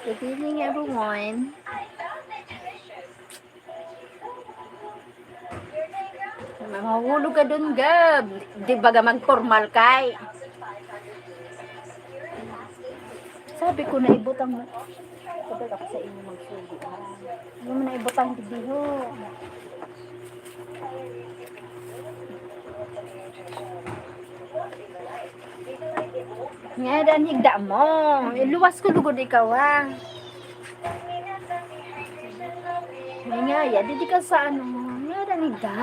Good evening, everyone. Mahulog ka dun, Gab. Di ba ga mag-formal kay? Sabi ko na ibutang mo. Sabi ako sa inyo magsugi. Hindi mo na ibutang diho. Nga dan higda mo. Iluwas ko lugod ikaw ah. Nga ya, di ka sa ano. Nga dan higda.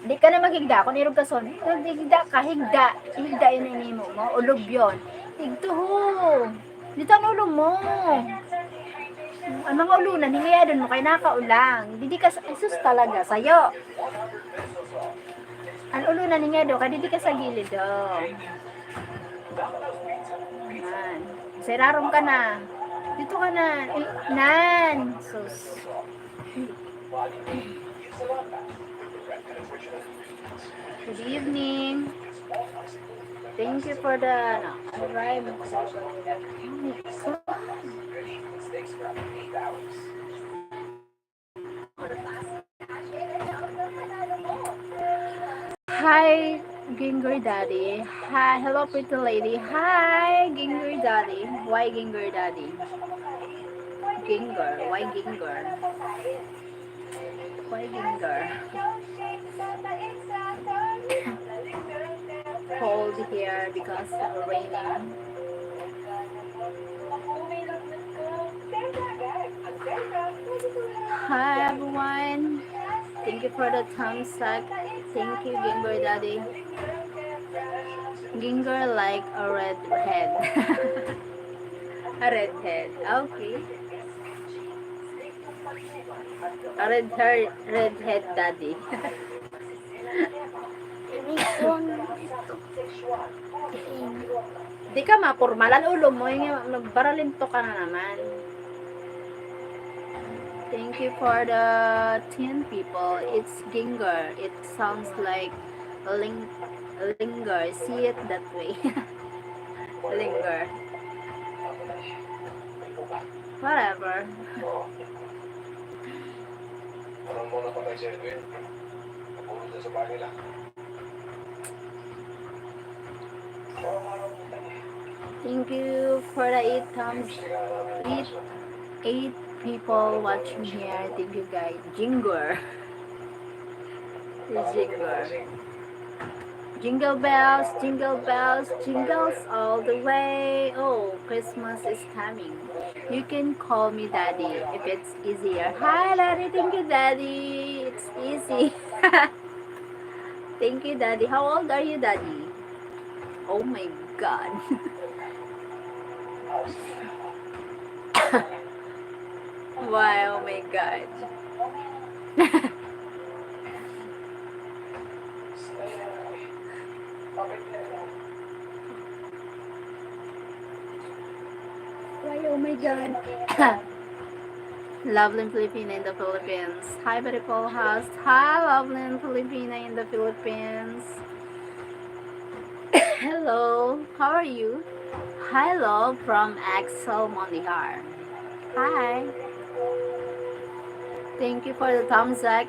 Di ka na maghigda kung nirog ka son. Higda ka, higda. Higda yun ang imo mo. Ulog yun. Higdo ho. Dito ang ulo mo. Ang mga ulunan, hindi kaya doon mo kay nakaulang. Hindi ka, isus talaga, sayo. Ang ulunan, hindi doon, kaya hindi ka sa gilid doon. Nan. Sirarong ka na. Dito ka na. Nan. Sus. Good evening. Thank you for the arrive. Hi, Ginger Daddy. Hi, hello, pretty lady. Hi, Ginger Daddy. Why Ginger Daddy? Ginger. Why Ginger? Why Ginger? Cold here because raining. Hi everyone. Thank you for the thumbs up. Thank you, Ginger Daddy. Ginger like a red head. A red head. Okay. A red head daddy. Di ka mapurmalan ulo mo, yung nagbaralinto ka na naman. Thank you for the 10 people. It's Ginger. It sounds like linger. See it that way. Linger. Whatever. Thank you for the 8 thumbs. 8 people watching here. Thank you guys. Jinger. Jinger. Jingle bells, jingles all the way. Oh, Christmas is coming. You can call me Daddy if it's easier. Hi, Daddy. Thank you, Daddy. It's easy. Thank you, Daddy. How old are you, Daddy? Oh my God. Why? Oh my God. Why? Oh my God. Lovely Filipina in the Philippines. Hi, beautiful house. Hi, lovely Filipina in the Philippines. Hello. How are you? Hi, love from Axel Mondihar. Hi. Thank you for the thumbs up.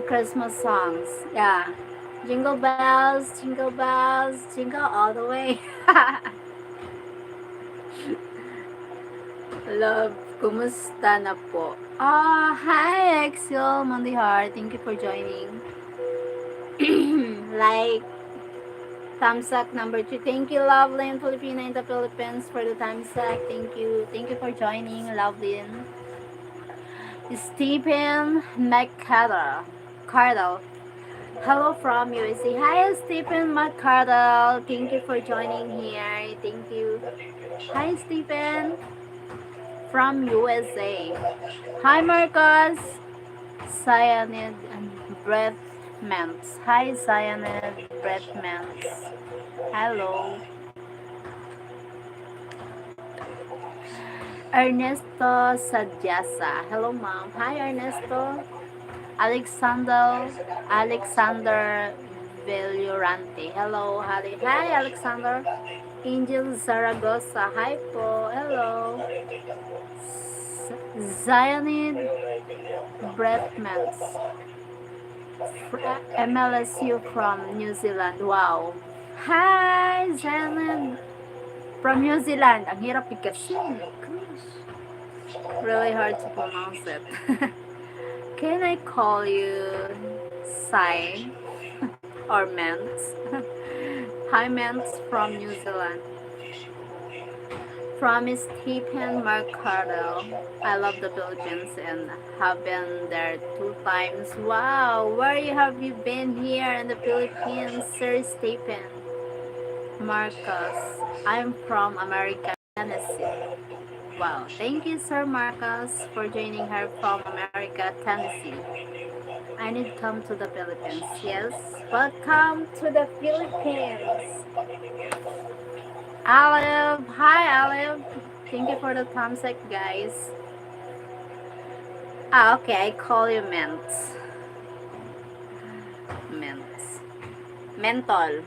Christmas songs. Yeah. Jingle bells, jingle all the way. Love, kumusta na po? Hi, Axel Mondihar. Thank you for joining. Like, thumbs up number 2. Thank you, Lovely and Filipina in the Philippines for the thumbs up. Thank you. Thank you for joining, Lovely. Stephen McCardle. Hello from USA. Hi, Stephen McCardle. Thank you for joining here. Thank you. Hi, Stephen from USA. Hi, Marcus. Cyanide and breath mints. Hi, cyanide breath mints. Hello. Ernesto Sadyasa. Hello, ma'am. Hi, Ernesto. Alexander Vellurante. Hello, hi, Alexander. Angel Zaragoza, hi po, hello. Zionid Bretmans, MLSU from New Zealand, wow. Hi, Zionid from New Zealand. Ang hirap i-kasi. Really hard to pronounce it. Can I call you Sai or Ments? Hi, Ments from New Zealand. From Stephen Mercado. I love the Philippines and have been there 2 times. Wow, where have you been here in the Philippines, Sir Stephen? Marcus, I'm from America, Tennessee. Wow, thank you, Sir Marcus, for joining her from America, Tennessee. I need to come to the Philippines. Yes, welcome to the Philippines. Olive, hi Olive. Thank you for the thumbs up, guys. Okay, I call you Ments. Ments. Mentol.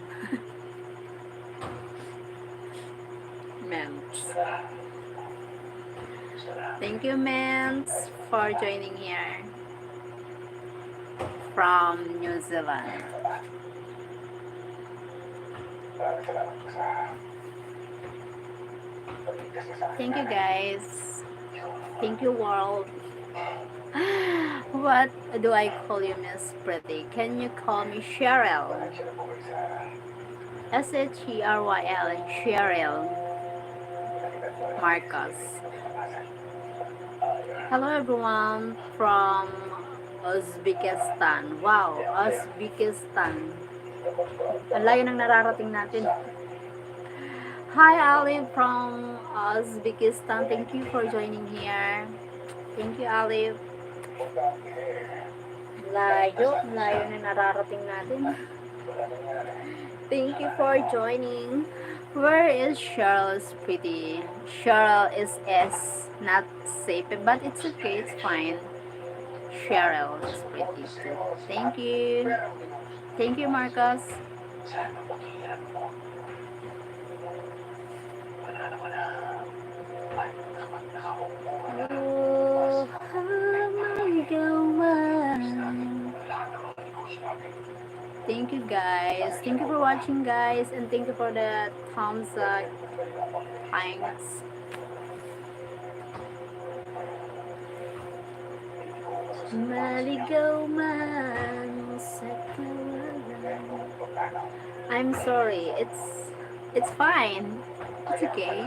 Ments. Thank you, Ments, for joining here from New Zealand. Thank you, guys. Thank you, world. What do I call you, Miss Pretty? Can you call me Sheryl? Sheryl. Sheryl. Marcus. Hello, everyone from Uzbekistan. Wow, Uzbekistan. Ang layo ng nararating natin. Hi, Olive from Uzbekistan. Thank you for joining here. Thank you, Olive. Layo na nararating natin. Thank you for joining. Where is Cheryl's pretty? Cheryl is S, not safe, but it's okay, it's fine. Cheryl is pretty too. Thank you. Thank you, Marcus. Oh, thank you, guys. Thank you for watching, guys, and thank you for the thumbs up. Thanks. Maligaw man sa kawalan. I'm sorry. It's fine. It's okay.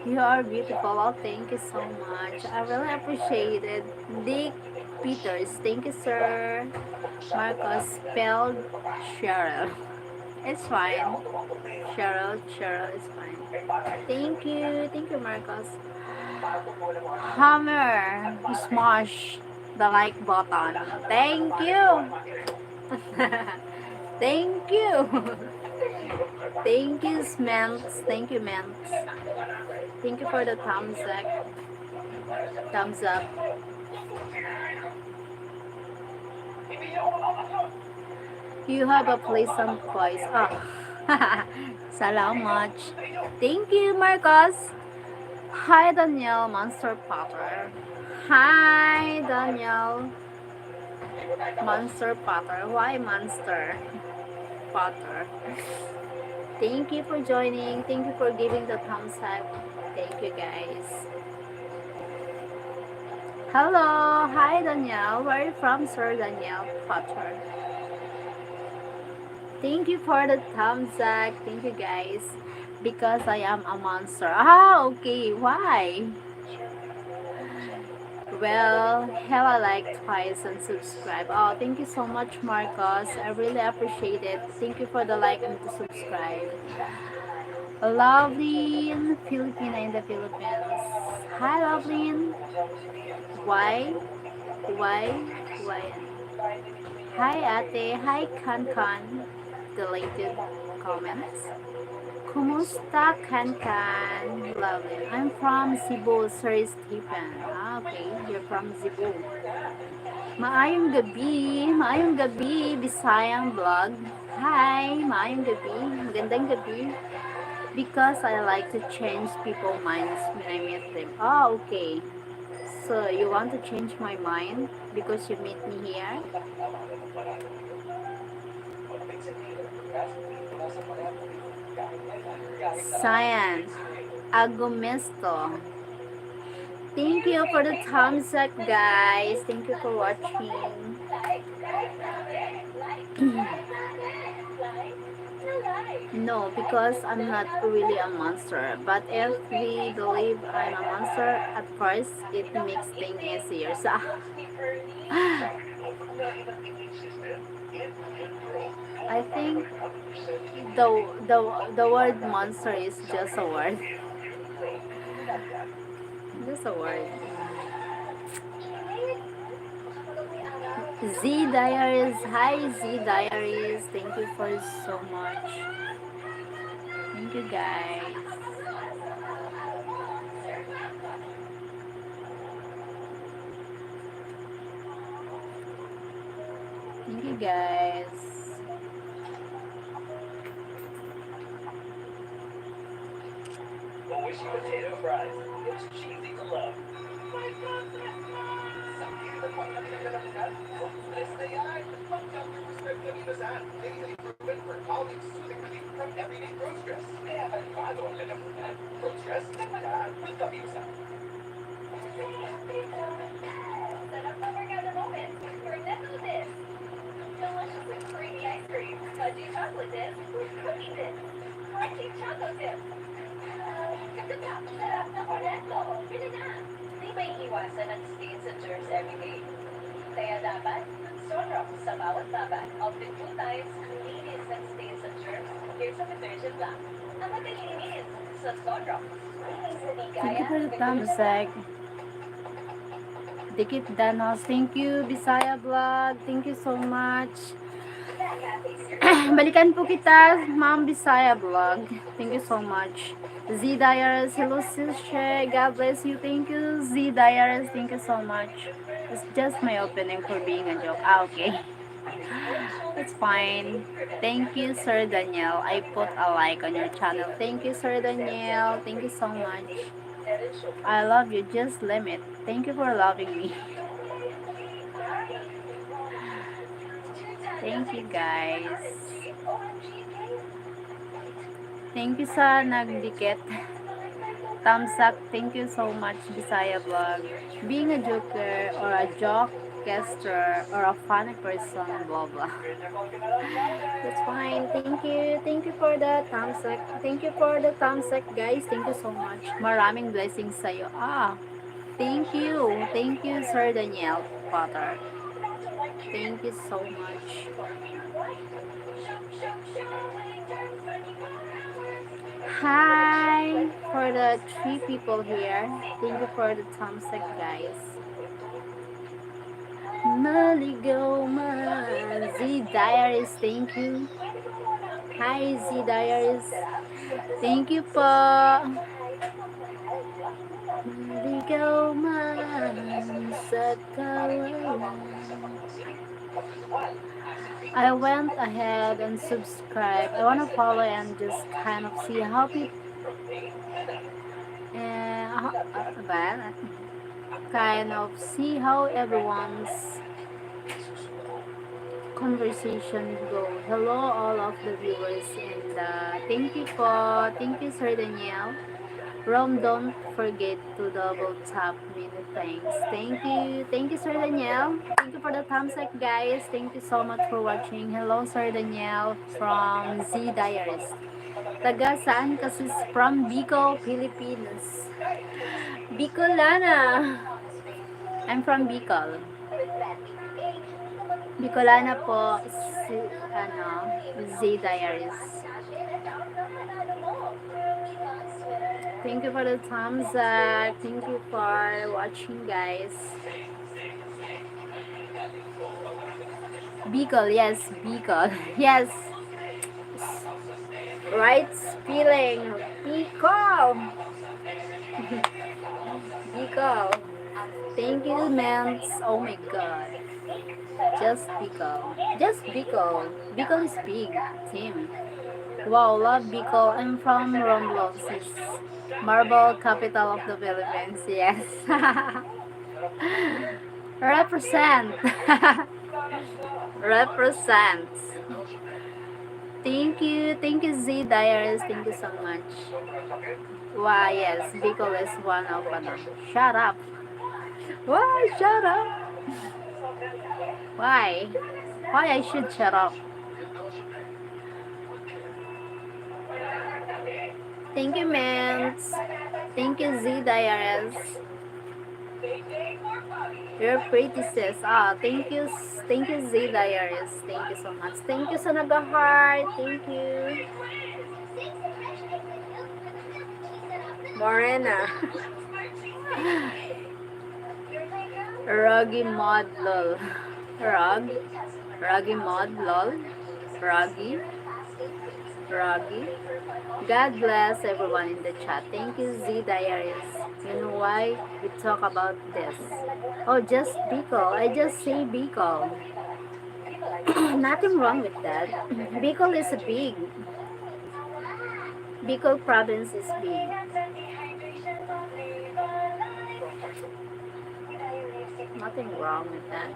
You are beautiful. Oh, thank you so much. I really appreciate it. Dick Peters. Thank you, sir. Marcos spelled Cheryl. It's fine. Cheryl is fine. Thank you. Thank you, Marcos. Hammer. Smash the like button. Thank you. Thank you. Thank you, Ments. Thank you, Ments. Thank you for the thumbs up. Thumbs up. You have a pleasant voice. Oh. Salamat. Thank you, Marcos. Hi, Danielle, Monster Potter. Hi, Danielle. Monster Potter. Why Monster Potter? Thank you for joining. Thank you for giving the thumbs up. Thank you, guys. Hello. Hi, Danielle. Where are you from, Sir Danielle Potter? Thank you for the thumbs up. Thank you, guys. Because I am a monster. Ah, okay. Why? Well, hell, I like twice and subscribe. Oh, thank you so much, Marcos. I really appreciate it. Thank you for the like and the subscribe. Loveline, Filipina in the Philippines. Hi, Loveline. Why? Why? Why? Hi, Ate. Hi, Kankan. Deleted comments. Kumusta, Kankan? Lovely. I'm from Cebu, Sir Stephen. Ah, okay. You're from Cebu. Maayong gabi, Bisayang vlog. Hi, maayong gabi. Magandang gabi. Because I like to change people's minds when I meet them. Oh, okay. So you want to change my mind because you meet me here? Cyan. Agomesto. Thank you for the thumbs up, guys. Thank you for watching. No, because I'm not really a monster. But if we believe I'm a monster, at first it makes things easier. So, I think the word monster is just a word. Just a word. Z Diaries. Hi Z Diaries. Thank you for so much. Thank you guys. Thank you guys. Wishy potato fries. It's cheesy to love. Delicious and creamy ice cream, fudgy chocolate dip, cookie dip, crunchy choco dip. Sarap na cornetto. Bili na. Di may iwasan ang stains and germs every day. Kaya dapat, Sunrock sa bawat babad. Up to 2 times, linis ng stains and germs. Here's a detergent black. Ang magkalinis sa Sunrock. Thank you for the thumbs up. Dikit Danos, thank you. Bisaya Vlog, thank you so much. Balikan po kita, Ma'am Bisaya Vlog. Thank you so much. Z Diaries, hello sister. God bless you. Thank you, Z Diaries. Thank you so much. It's just my opening for being a joke. Ah, okay. It's fine. Thank you, Sir Daniel. I put a like on your channel. Thank you, Sir Daniel. Thank you so much. I love you. Just limit. Thank you for loving me. Thank you, guys. Thank you sa nagdikit. Thumbs up. Thank you so much, Bisaya Vlog. Being a joker or a joke caster or a funny person, blah blah. That's fine. Thank you. Thank you for the thumbs up. Thank you for the thumbs up, guys. Thank you so much. Maraming blessings sa'yo. Ah, thank you. Thank you, Sir Daniel Potter. Thank you so much. Hi for the 3 people here. Thank you for the thumbs up, guys. Maligaw man. Z Diaries, thank you. Hi Z Diaries. Thank you po. Maligaw man sa kawalan. I went ahead and subscribed. I want to follow and just kind of see how people kind of see how everyone's conversation go. Hello all of the viewers and thank you po. Thank you Sir Daniel. Rome, don't forget to double tap me. Thanks. Thank you Sir Daniel. Thank you for the thumbs up, guys. Thank you so much for watching. Hello Sir Daniel from Z Diaries. Taga saan kasi? From Bicol, Philippines. Bicolana. I'm from Bicol. Bicolana po si Z Diaries. Thank you for the thumbs up. Thank you for watching, guys. Bicol, yes, Bicol. Yes. Right spelling. Bicol. Bicol. Thank you, man. Oh my god. Just Bicol. Just Bicol. Bicol is big, team. Wow, love Bicol. I'm from Romblon, marble capital of the Philippines. Yes. Represent. Represents. Thank you Z Diaries, thank you so much. Why yes, Bicol is one of ano. Shut up. Why shut up? Why? Why I should shut up? Thank you, Mans. Thank you, Z Diaries. You're pretty, sis. Ah, thank you, Z Diaries. Thank you so much. Thank you, Sonaga Heart. Thank you, Morena. Roggy Mod lol. Rog. Roggy Mod lol. Roggy. Roggy. God bless everyone in the chat. Thank you, Z Diaries. You know why we talk about this? Oh, just Bicol. I just say Bicol. Nothing wrong with that. Bicol is big. Bicol province is big. Nothing wrong with that.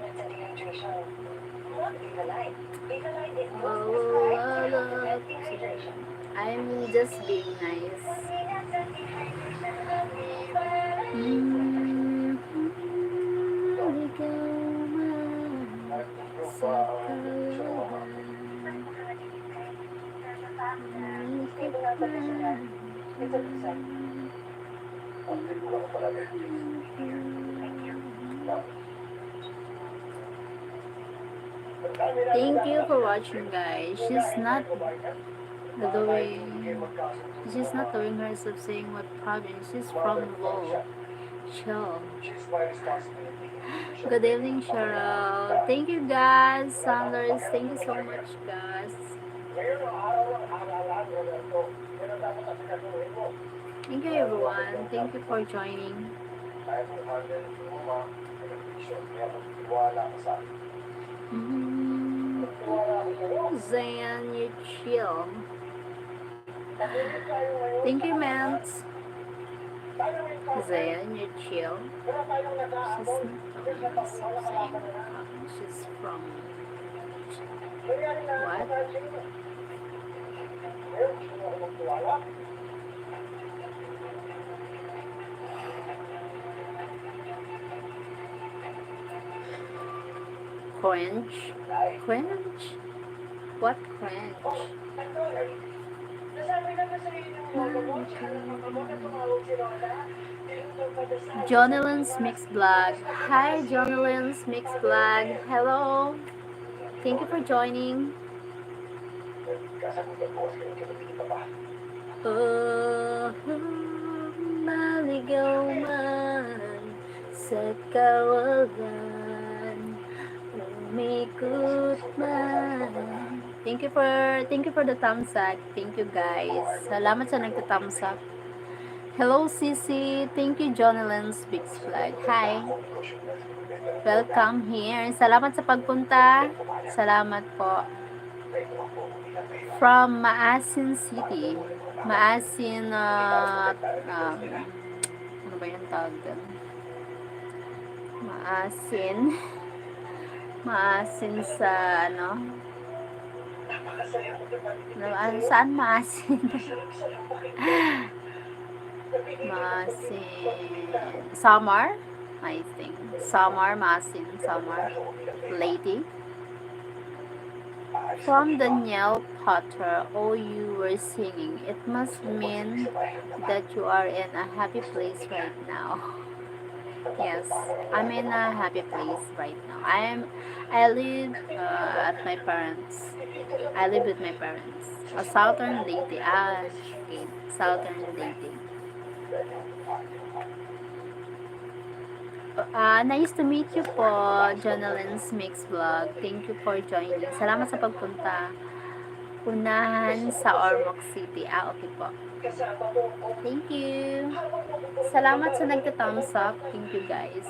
Oh, I'm just being nice. Thank you for watching, guys. Doing she's not doing herself saying what province. She's from Lowell. Chill. Good evening, Cheryl. Thank you, guys. Sanders, thank you so much, guys. Thank you, everyone. Thank you for joining. Zan, you chill. Thank you, Mance. Zayan, you chill. She's from what? Quench? Quench? What quench? Jonalyn's Mixed Blog. Hi, Jonalyn's Mixed Blog. Hello. Thank you for joining. Oh, maligaw man sa kawalan, umikot man. Thank you for the thumbs up. Thank you, guys. Salamat sa nagta-thumbs up. Hello, Sisi. Thank you, Jonalyn's Big Flag. Hi. Welcome here. Salamat sa pagpunta. Salamat po. From Maasin City. Maasin, ano ba yung tawag doon? Maasin sa, saan Maasin? Maasin, Samar, I think. Maasin, Lady. From Danielle Potter, oh, you were singing. It must mean that you are in a happy place right now. Yes, I'm in a happy place right now. I live at my parents. I live with my parents. A Southern lady. Okay. Southern lady. Nice to meet you po, Jonalyn's Mix Vlog. Thank you for joining. Salamat sa pagpunta. Unahan sa Ormoc City. Okay po. Thank you. Salamat sa nagka-thumbs up. Thank you, guys.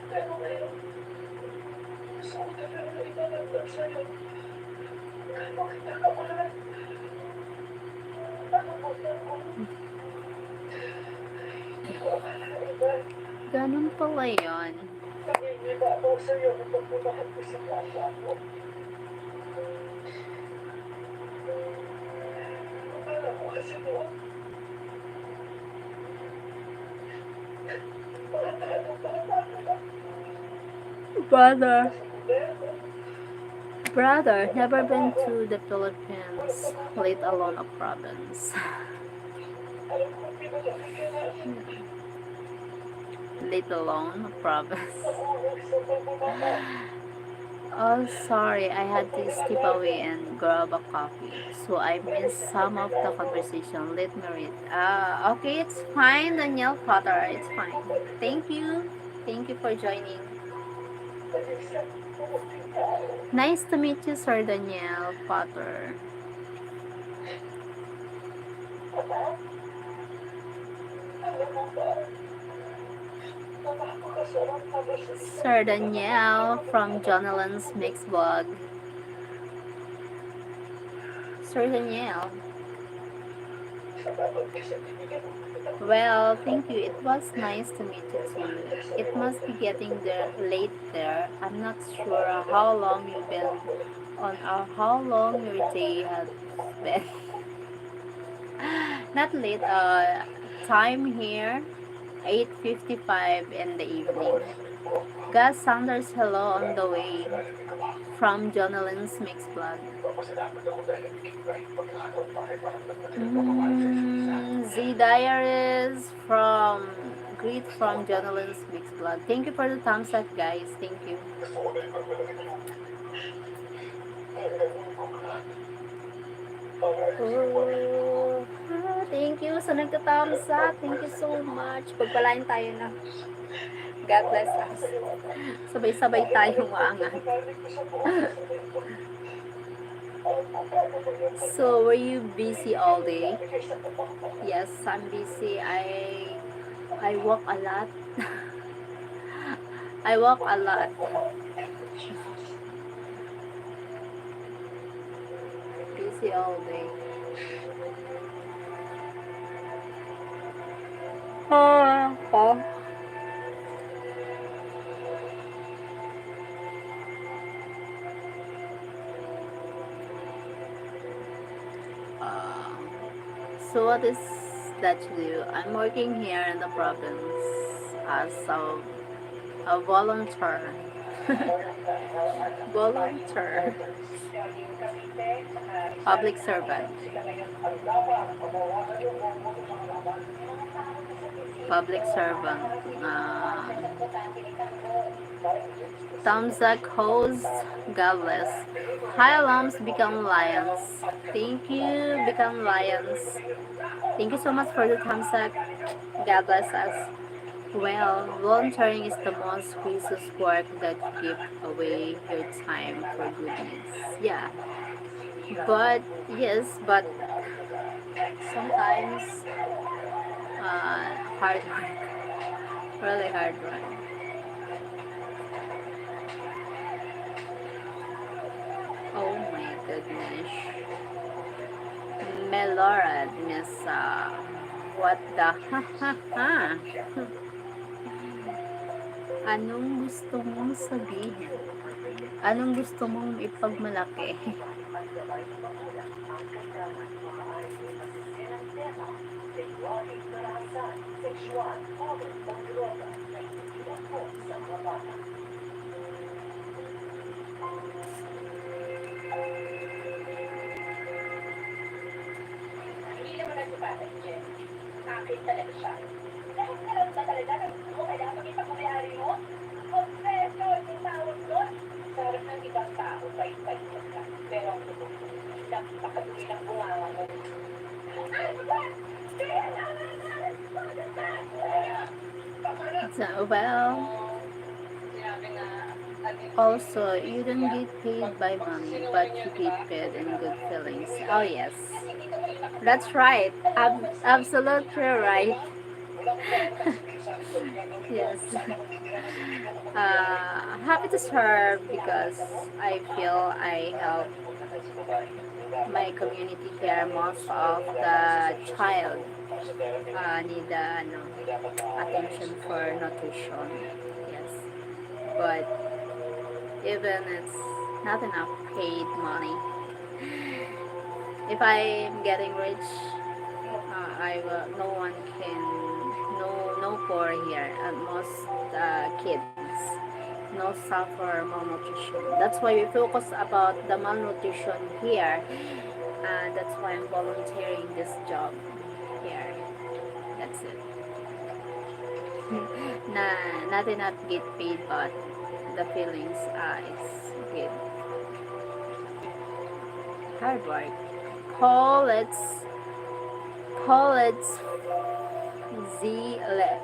Pero ngayon, gusto ko talaga iparamdam sa'yo. Gaano kita kamahal. Ano mo na ako? Hindi ko akalain. Ganun pala yun. Nangingibabaw sa'yo ng pagmamahal ko sa kapwa ko. Alam mo kasi noon, bata ko lang. Brother. Pero, Brother, never been to the Philippines, let alone a province. alam ko pinalaki ka na. Let alone a province. Nahulog sa pagmamahal. Oh, sorry, I had to step away and grab a coffee. So I missed some of the conversation. Let me read. Okay, it's fine, Danielle Potter. It's fine. Thank you. Thank you for joining. Nag-isang mabuting tao. Nice to meet you, Sir Danielle Potter. Ama, alam mo ba, na napakasarap na masunod Sir Danielle from Jonathan's Mix Vlog. Sir Danielle. sa bawat kasi binigyan mo. Well, thank you. It was nice to meet you too. It must be getting there late there. I'm not sure how long you've been on or how long your day has been. Not late. Time here, 8:55 in the evening. Gus Sanders, hello on the way from Jonathan's Mix Vlog. Z Diaries from Greet from Jonathan's Mix Vlog. Thank you for the thumbs up, guys. Thank you. Thank you sa nagka-thumbs up. Thank you so much. Pagpalain tayo na. God bless us. Sabay-sabay tayong maangat. So, were you busy all day? Yes, I'm busy. I walk a lot. I walk a lot. Busy all day. Oh. So what is that you do? I'm working here in the province as a volunteer. Volunteer. Public servant. Public servant. Thumbs up host. God bless. Hi alarms become lions. Thank you, become lions. Thank you so much for the thumbs up. God bless us. Well, volunteering is the most precious work that give away your time for goodness. Yeah. But yes, but sometimes hard work. Really hard work. Oh my goodness. Melorad, Miss, what the ha. Anong gusto mong sabihin? Anong gusto mong ipagmalaki? Hindi naman nagpapatay, Jen. Akin talaga siya. Lahat na lang ba talaga ng gusto kaya pag-ipag-mayari mo? Obsession yung tawag doon. Sa harap ng ibang tao, bait-bait ka. Pero ang totoo, napakadumi ng bunganga mo. Ano ba? Kaya naman natin! So, well, Sinabi na, also, you don't get paid by money, but you get paid in good feelings. Oh, yes. That's right. Absolutely right. Yes. Happy to serve because I feel I help my community here. Most of the child need no, attention for nutrition. Yes, but even it's not enough paid money. If I'm getting rich, I will, no one can, no poor here, and most kids no suffer malnutrition. That's why we focus about the malnutrition here. That's why I'm volunteering this job here. That's it. na not enough get paid, but the feelings it's good. Hard work. Call it's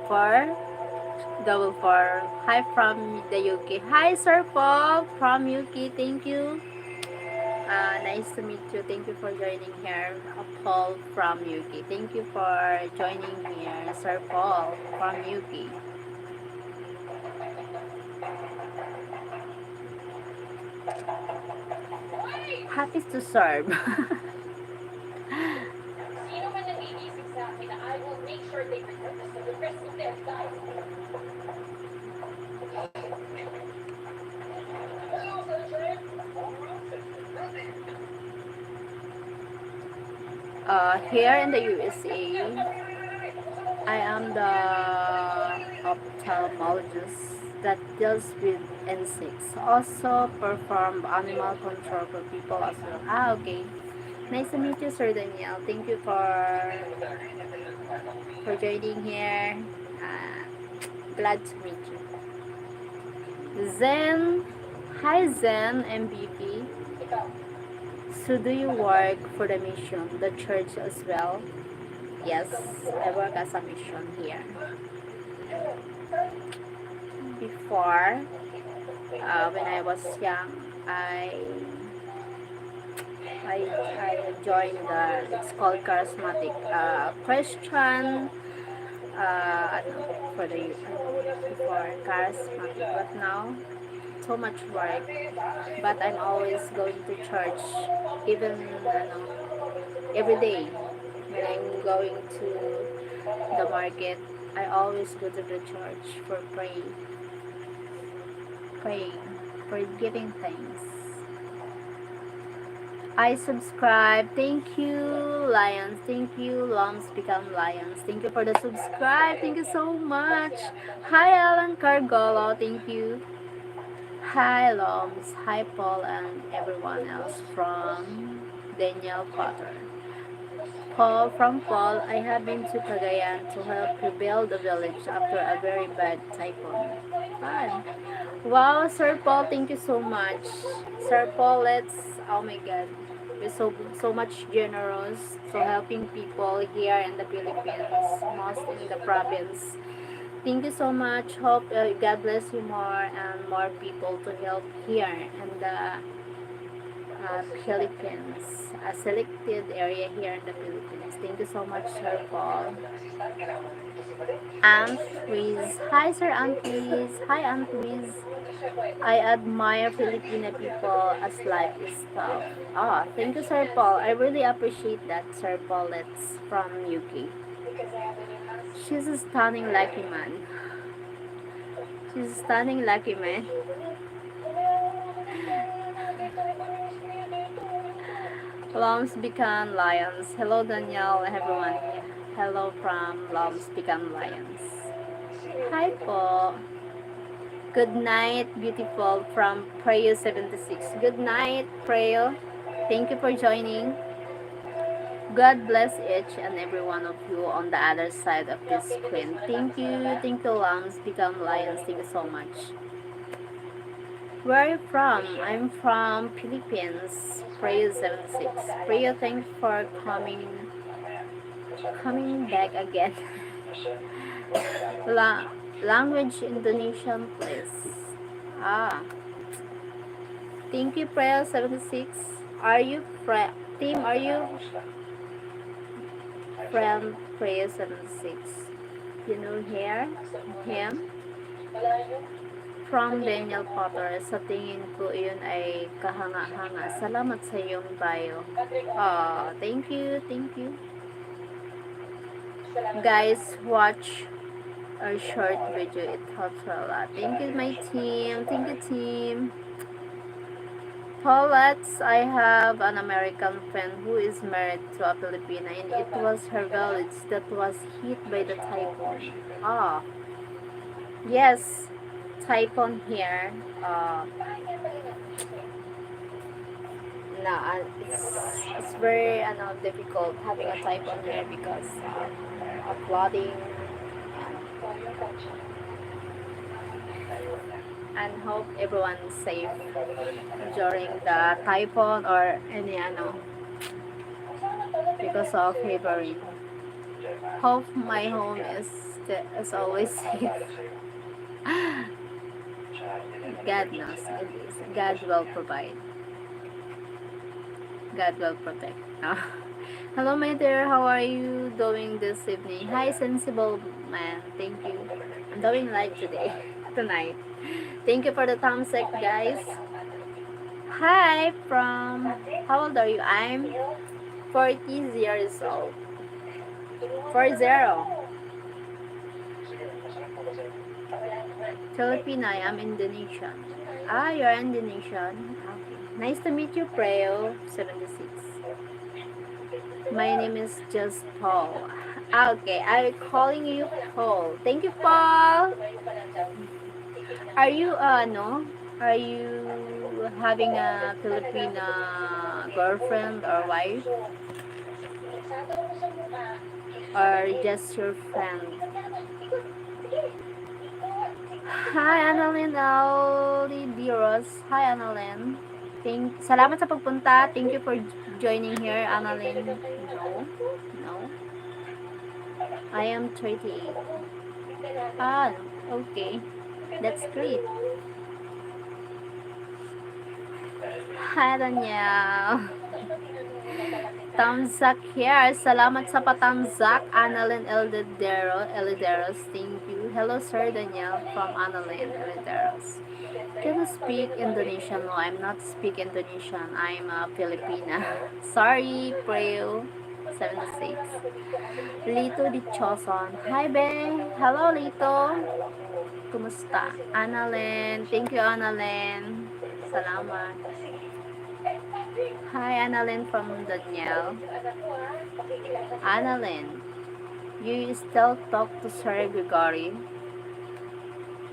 for double four. Hi from the UK. Hi Sir Paul from UK. Thank you. Nice to meet you. Thank you for joining here. Paul from UK. Thank you for joining here, Sir Paul from UK. Happy to serve. Sino man nag-iisip sa akin na I will make sure they report this to the rest of their lives. Hello, Sunshine. Here in the USA, I am the ophthalmologist that deals with insects. Also perform animal control for people as well. Okay. Nice to meet you, Sir Daniel. Thank you for joining here. Uh, Glad to meet you. Zen. Hi, Zen MVP. So do you work for the mission, the church as well? Yes, I work as a mission here. Before, when I was young, I joined it's called charismatic Christian ano, for the before charismatic, but now so much work. But I'm always going to church, even every day when I'm going to the market. I always go to the church for praying, for giving thanks. I subscribe. Thank you, Lions. Thank you, Lambs Become Lions. Thank you for the subscribe. Thank you so much. Hi, Alan Cargolo. Thank you. Hi, Lambs. Hi, Paul, and everyone else from Daniel Potter. Paul from Paul. I have been to Cagayan to help rebuild the village after a very bad typhoon. Fun. Wow, Sir Paul, thank you so much. Sir Paul, oh my God, you're so much generous to helping people here in the Philippines, most in the province. Thank you so much. Hope God bless you more and more people to help here in the Philippines, a selected area here in the Philippines. Thank you so much, Sir Paul. Aunt Riz. Hi, Sir Aunt Riz. Hi, Aunt Riz. I admire Filipino people as life is tough. Ah, thank you, Sir Paul. I really appreciate that, Sir Paul. That's from UK. She's a stunning lucky man. She's a stunning lucky man. Lambs become lions. Hello, Danielle, everyone. Hello from Lambs become lions. Hi po. Good night, beautiful, from Prayo 76. Good night, Prayo. Thank you for joining. God bless each and every one of you on the other side of this screen. Thank you, Lambs become lions. Thank you so much. Where are you from? I'm from Philippines. Prayo 76. Prayo, thanks for coming back again. Language Indonesian, please. Ah, thank you, Prayo 76. Are you team? Are you friend Prayo 76? You know him? Malayo. From Daniel Potter. Sa tingin ko yun ay kahanga-hanga. Salamat sa iyong bio. Oh, thank you, thank you. Salamat. Guys, watch our short video. It helps a lot. Thank you, my team. Thank you, team. Paulette, I have an American friend who is married to a Filipina, and it was her village that was hit by the typhoon. Ah, yes, typhoon here. No, it's very difficult having a typhoon here because of flooding, and hope everyone's safe during the typhoon or any because of heavy rain. Hope my home is always safe. God knows it is. God will provide. God will protect. Hello, my dear. How are you doing this evening? Hi, sensible man. Thank you. I'm doing live today, tonight. Thank you for the thumbs up, guys. Hi, from how old are you? I'm 40 years old. 40. Filipino, I am Indonesian. Ah, you're Indonesian. Okay. Nice to meet you, Preo. 76. My name is just Paul. Okay, I'm calling you Paul. Thank you, Paul. Are you no? Are you having a Filipina girlfriend or wife, or just your friend? Hi, Annalyn Aldiros. Hi, Annalyn. Salamat sa pagpunta. Thank you for joining here, Annalyn. No, no. I am 38. Ah, okay. That's great. Hi, Danielle. Tamzak here. Salamat sa patamzak, Annalyn Elideros. Thank you. Hello, Sir Daniel from Annalyn Elideros. Can you speak Indonesian? No, I'm not speak Indonesian. I'm a Filipina. Sorry, Preo. 76. Lito di Choson. Hi, Be. Hello, Lito. Kumusta? Annalyn. Thank you, Annalyn. Salamat. Hi, Annalyn from Danielle. Annalyn, you still talk to Sir Gregory?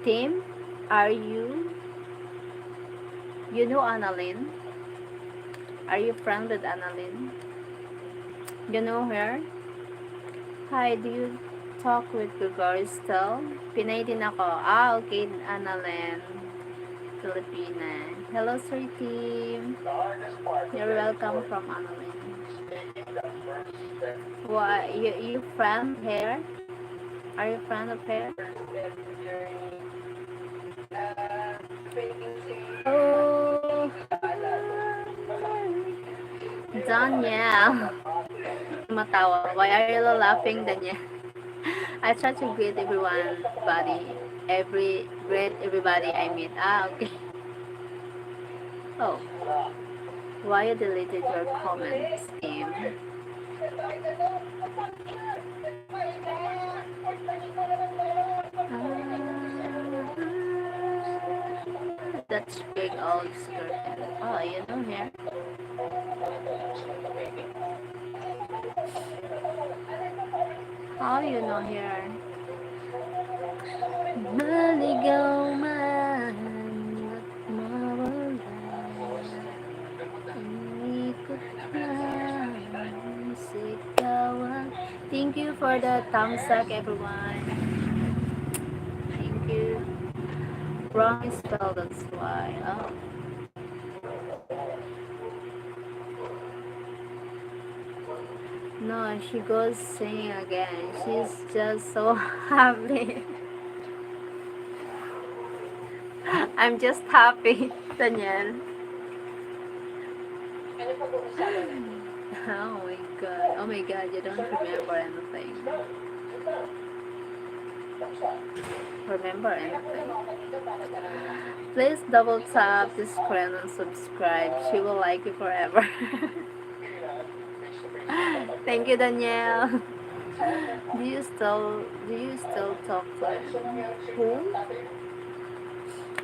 Tim, are you? You know Annalyn? Are you friend with Annalyn? You know her? Hi, do you talk with Gregory still? Pinay din ako. Ah, okay, Annalyn. Filipina. Hello, Sir Tim. You're welcome from Annalyn. What, you friend here? Are you friend of her? Oh, Danielle. Matawa. Why are you laughing, Danielle? I try to greet greet everybody I meet. Ah, okay. Oh, why you deleted your comments, Tim? That's big old skirt. Oh, you know her? How you know her? Maligaw man at mawala, umikot lang sigawan. Thank you for the thumbs up, everyone. Thank you. Wrong spell, that's why. Oh. No, she goes sing again. She's just so happy. I'm just happy, Danielle. Oh my god. Oh my god, you don't remember anything. remember anything. Please double tap the screen and subscribe. She will like you forever. Thank you, Danielle. Do you still talk to him? Who?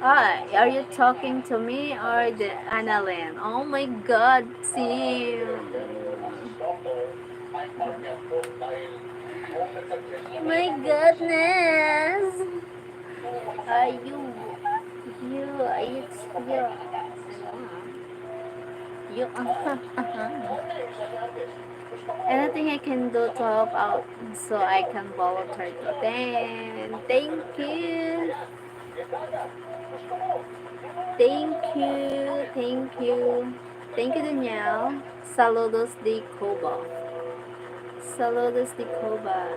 Ah, are you talking to me or the Annalyn? Oh my God, Tim. My goodness. Are you, anything I can do to help out so I can volunteer to them. Thank you. Thank you. Thank you. Thank you, Danielle. Saludos de Cuba. Saludos de Cuba.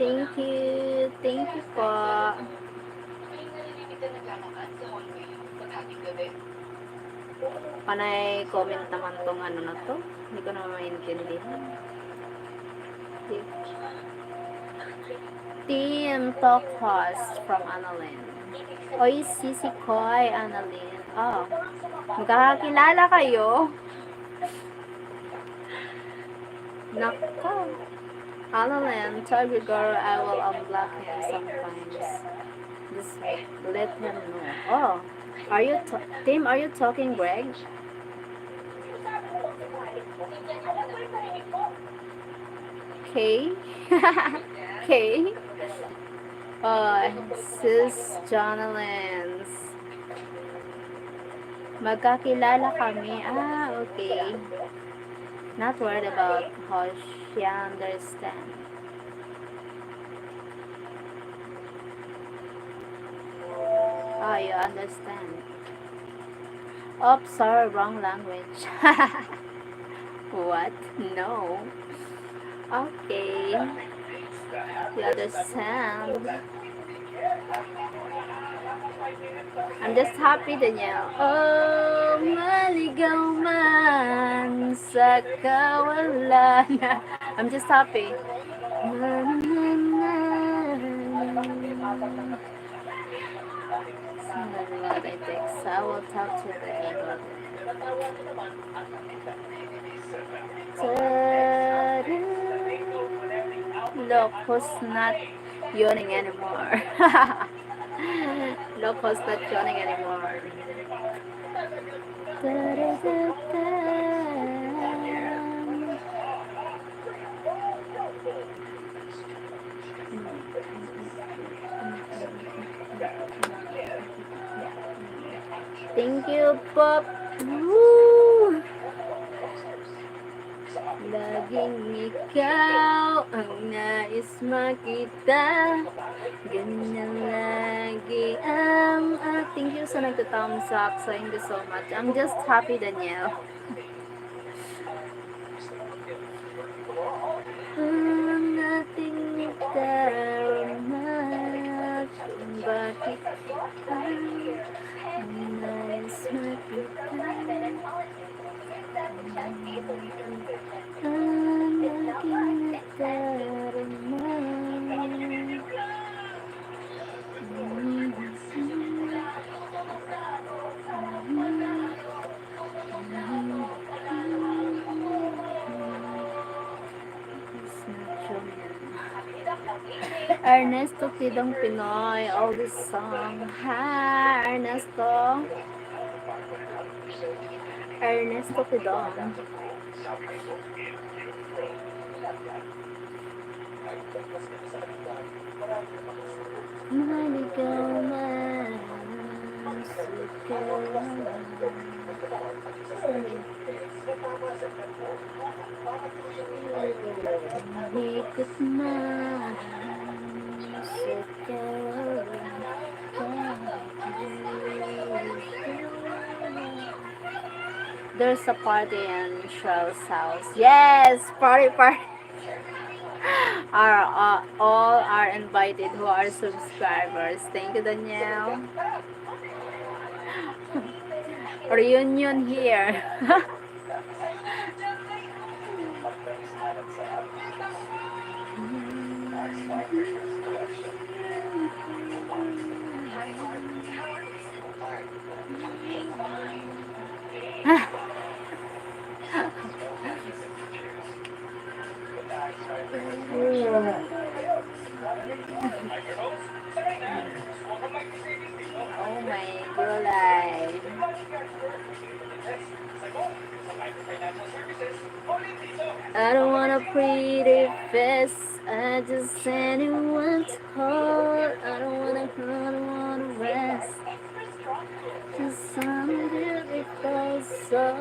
Thank you. Thank you po. Panay comment naman tong ano na to. Hindi ko naman maintindihan. Team Talk Host from Annalyn. Oy, Sisi Koy, Annalyn. Oh, magkakakilala kayo? Nako. Annalyn, tell your girl I will unblock him sometimes. Just let him know. Oh, Tim, are you talking, Greg? Okay. Okay. Oh, sis Jonalyn. Magkakilala kami. Ah, okay. Not worried about how she understands. Oh, you understand. Oops, sorry, wrong language. What? No. Okay. You understand. I'm just happy, Danielle. Oh, maligaw man sa kawalan. I'm just happy. What I text. I will talk to you later. Look, who's not yawning anymore. Look, who's not yawning anymore. Thank you, Pop. Woo! Laging ikaw ang nais makita. Ganyan lagi ang thank you sa nagta-thumbs up. So, thank you so much. I'm just happy, Danielle. Ang ating darama kung bakit ang nais makita. Ang aking darama. Ernesto Tidong Pinoy, all this song. Hi, Ernesto. Ernesto Tidong. Maligaw man sa kawalan. Ikot man sa kawalan. There's a party in Cheryl's house. Yes, party. All are invited who are subscribers. Thank you, Danielle. Reunion here. Oh my god. I don't want a pretty face. I just anyone to hold. I don't wanna rest. Just some beautiful soul.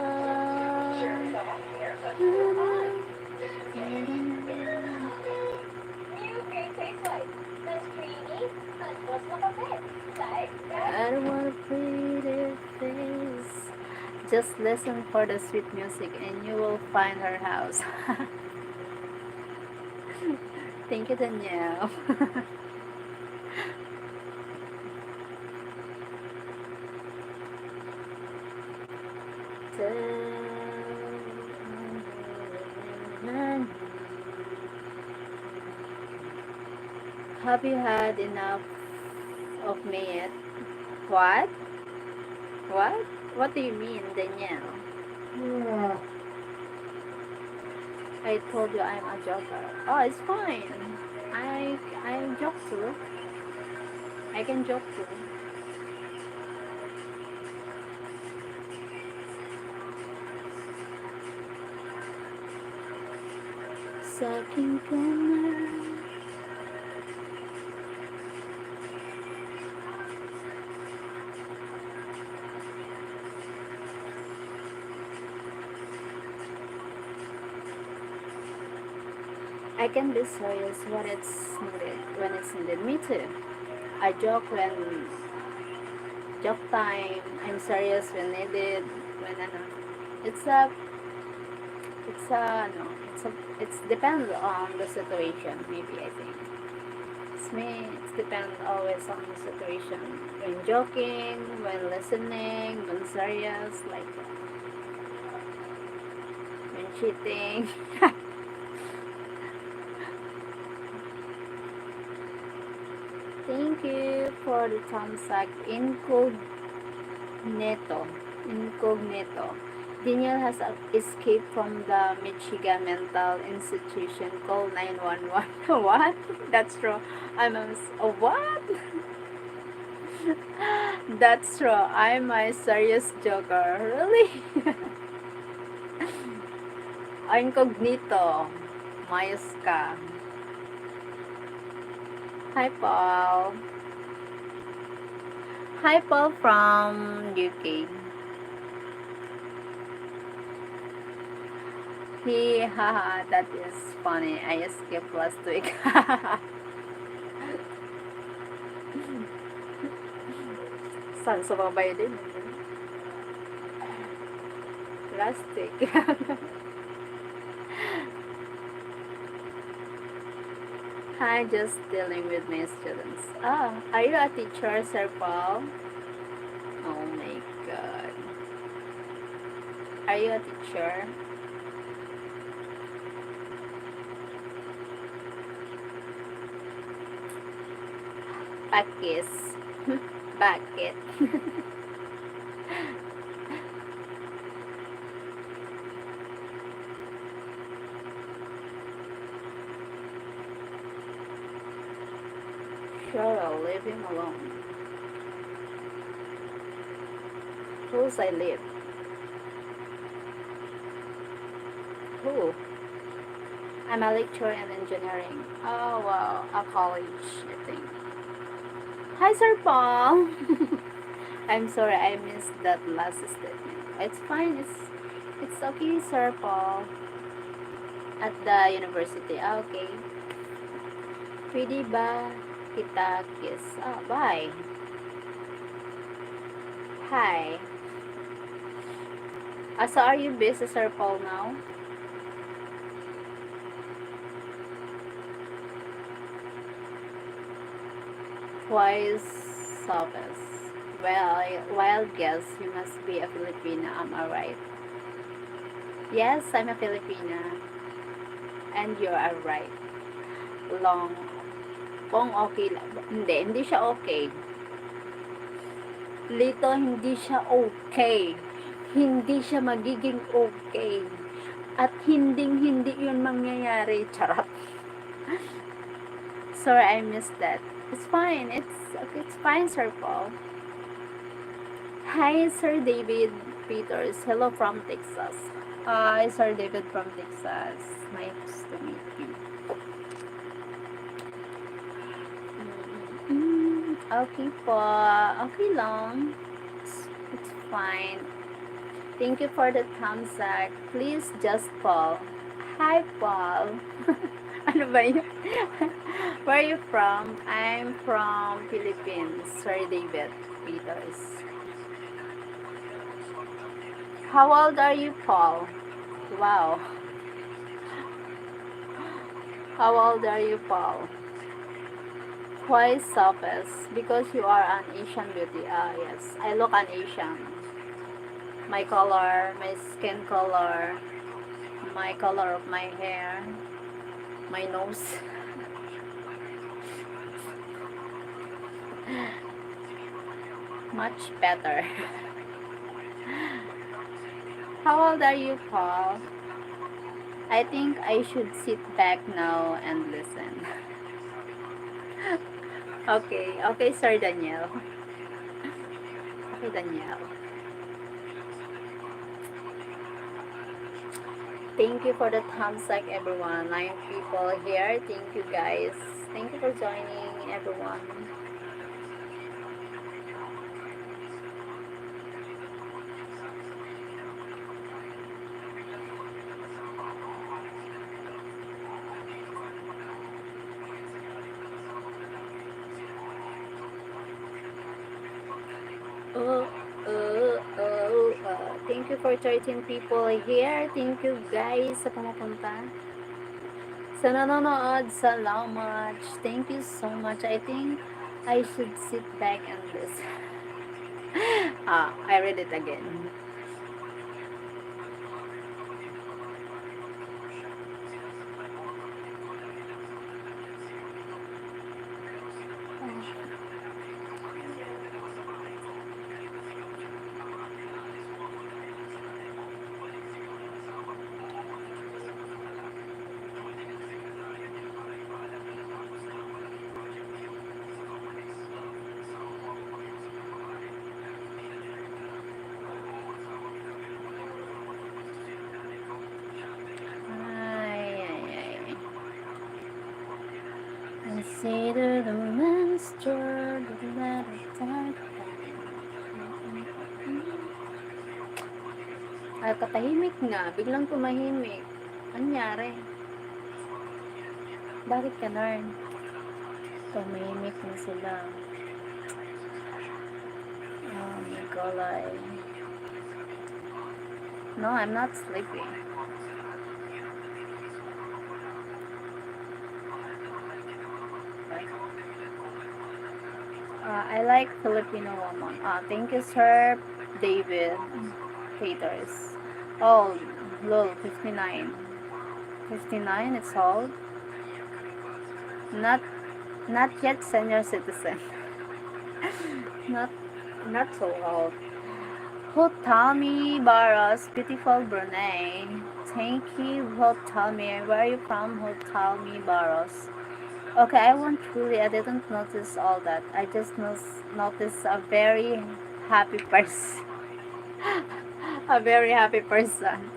I don't want a pretty face. Just listen for the sweet music and you will find her house. Thank you, Danielle. Have you had enough of me yet? What? What? What do you mean, Danielle? I told you I'm a joker. Oh, it's fine. I joke too. I can joke too. Saking ka na. I can be serious when it's needed. Me too. I joke when joke time. I'm serious when needed. When ano. It's a it's a no. It's depends on the situation. Maybe I think. It's me. It depends always on the situation. When joking, when listening, when serious, like when cheating. Thank you for the thumbs up. Incognito. Daniel has escaped from the Michigan mental institution. Call 911. What? That's true. What? That's true. I'm a serious joker. Really? Incognito. Mayos ka. Hi, Paul. Hi, Paul from UK. Haha, that is funny. I escaped last week. Saan sumabay din? Last week. Hi, just dealing with my students. Ah, are you a teacher, Sir Paul? Oh my god. Are you a teacher? Bakis. Bakit? Cheryl, leave him alone. Who's I live? Who? I'm a lecturer in engineering. Oh wow, a college, I think. Hi, Sir Paul. I'm sorry, I missed that last statement. It's fine. It's okay, Sir Paul. At the university. Ah, okay. Pwede ba kita kiss? Ah, bye. Hi. So are you busy, Sir Paul, now? Why is Sabes? Well, wild guess, you must be a Filipina, am I right? Yes, I'm a Filipina. And you are right. Long. Kung okay lang. Hindi siya okay. Lito, hindi siya okay. Hindi siya magiging okay. At hindi yun mangyayari. Charot. Sorry, I missed that. It's fine. It's fine, Sir Paul. Hi, Sir David Peters. Hello from Texas. Hi, Sir David from Texas. Nice to meet you. Okay po. Okay lang. It's fine. Thank you for the thumbs up. Please just Paul. Hi, Paul. Ano ba yun? Where are you from? I'm from Philippines. Sir David Peters. How old are you, Paul? Wow. How old are you, Paul? Why softest? Because you are an Asian beauty. Ah, yes. I look an Asian. My color, my skin color, my color of my hair, my nose. Much better. How old are you, Paul? I think I should sit back now and listen. Okay, Sir Daniel. Okay, Daniel. Thank you for the thumbs up, everyone. 9 people here. Thank you, guys. Thank you for joining, everyone. Thank you for 13 people here. Thank you, guys, sa pumupunta. Sa nanonood, salamat. Thank you so much. I think I should sit back and listen. I read it again. Consider the monster that attacked. Ay, katahimik nga. Biglang tumahimik. Anyari? Bakit ka, Narn? Tumahimik na sila. Oh, Nikolai. No, I'm not sleepy. I like Filipino woman. Thank you, Sir David Peters. Oh, lol, 59. 59, it's old. Not yet senior citizen. not so old. Hotami Barros, beautiful Brunei. Thank you, Hotami. Where are you from, Hotami Barros? Okay, I won't truly. I didn't notice all that. I just noticed a very happy person. A very happy person.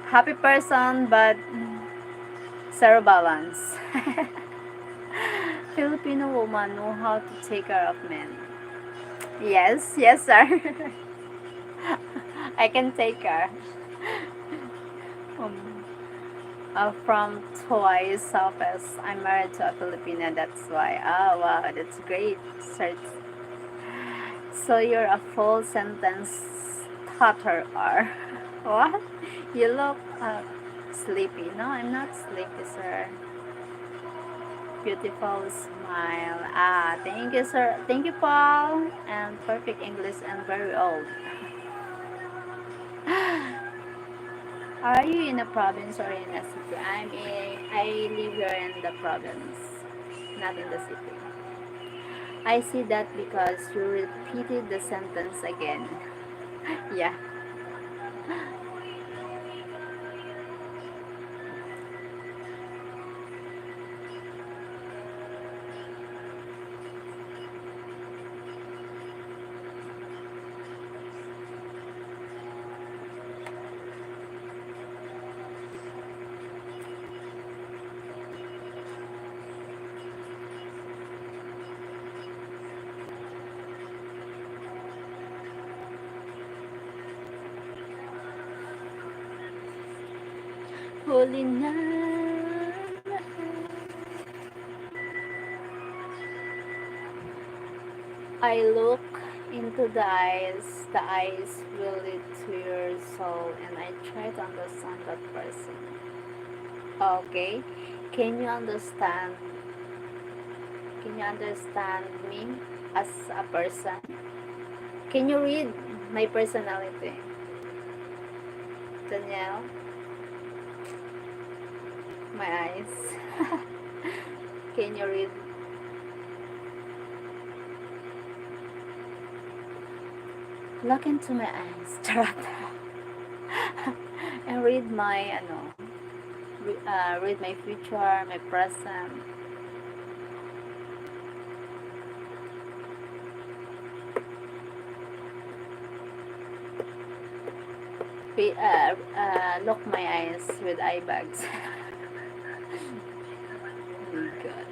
Happy person, but zero balance. Filipino woman know how to take care of men. Yes, sir. I can take care. From twice office. I'm married to a Filipina, that's why. Wow, that's great. So you're a full sentence stutterer. What? You look sleepy. No, I'm not sleepy, sir. Beautiful smile. Ah, thank you, sir. Thank you, Paul. And perfect English and very old. Are you in a province or in a city? I live here in the province, not in the city. I see that because you repeated the sentence again. Yeah. Holy night. I look into the eyes will lead to your soul, and I try to understand that person. Okay, can you understand? Can you understand me as a person? Can you read my personality, Danielle? My eyes. Can you read? Look into my eyes, Charot. And read my, read my future, my present. Look my eyes with eye bags. Oh God.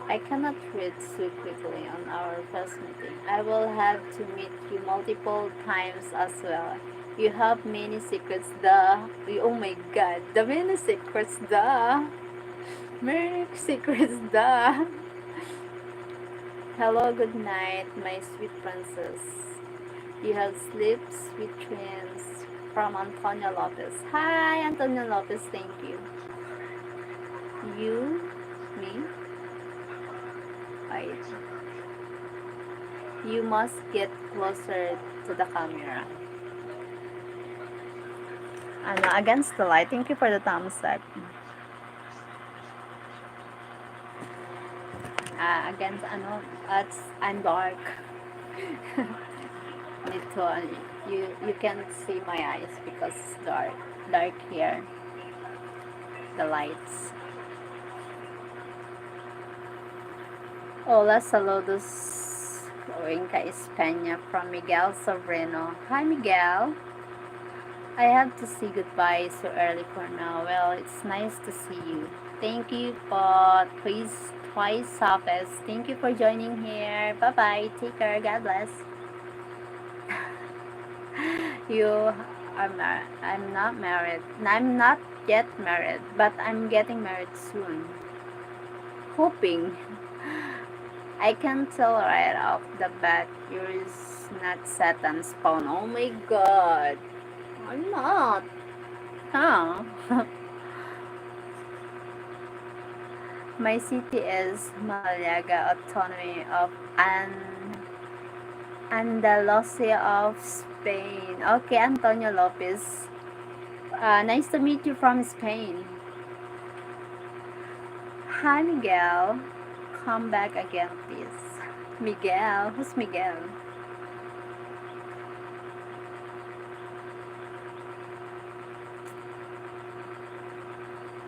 I cannot read so quickly on our first meeting. I will have to meet you multiple times as well. You have many secrets, duh. Oh my God, the many secrets, duh. Many secrets, duh. Hello, good night, my sweet princess. You have slept, sweet dreams. From Antonio Lopez. Hi, Antonio Lopez, thank you. You, me, I. You must get closer to the camera. Against the light. Thank you for the thumbs up. Against, I'm dark. Need to, you can't see my eyes because it's dark. Dark here. The lights. Hola, saludos. Cuenca, España from Miguel Sobrino. Hi, Miguel. I have to say goodbye so early for now. Well, it's nice to see you. Thank you for twice office. Thank you for joining here. Bye bye. Take care. God bless. You are married. I'm not married. I'm not yet married, but I'm getting married soon. Hoping. I can tell right off the bat you're not Satan's spawn. Oh my God. I'm not. Huh? My city is Malaga, Autonomy of Andalusia of Spain. Okay, Antonio Lopez. Nice to meet you from Spain. Hi, Miguel. Come back again, please. Miguel? Who's Miguel?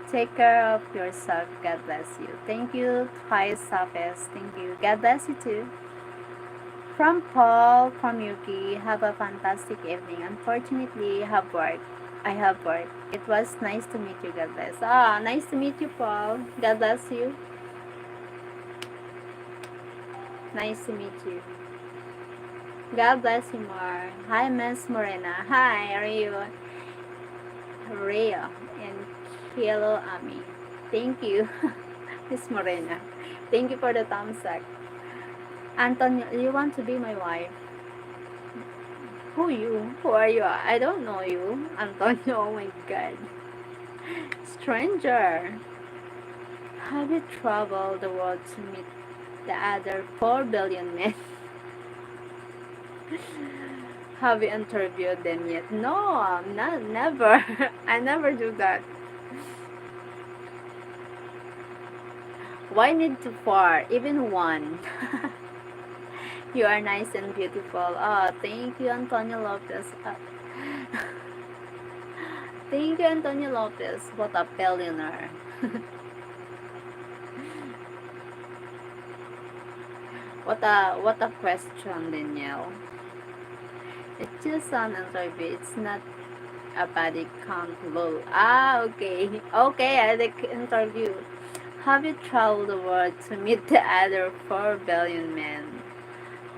Take care of yourself. God bless you. Thank you. Twice office. Thank you. God bless you too. From Paul, from Yuki, have a fantastic evening. Unfortunately, I have work. It was nice to meet you. God bless. Nice to meet you, Paul. God bless you. Nice to meet you. God bless you more. Hi, Miss Morena. Hi, Rio, and Kilo Ami. Thank you, Miss Morena. Thank you for the thumbs up. Antonio, you want to be my wife? Who you? Who are you? I don't know you. Antonio, oh my God. Stranger. Have you traveled the world to meet the other 4 billion men? Have you interviewed them yet? No, not never. I never do that. Why need to four? Even one. You are nice and beautiful. Oh, thank you, Antonio Lopez. Thank you, Antonio Lopez. What a billionaire. What a question, Danielle. It's just an interview. It's not a body count lol. Ah, okay. Okay, I like interview. Have you traveled the world to meet the other 4 billion men?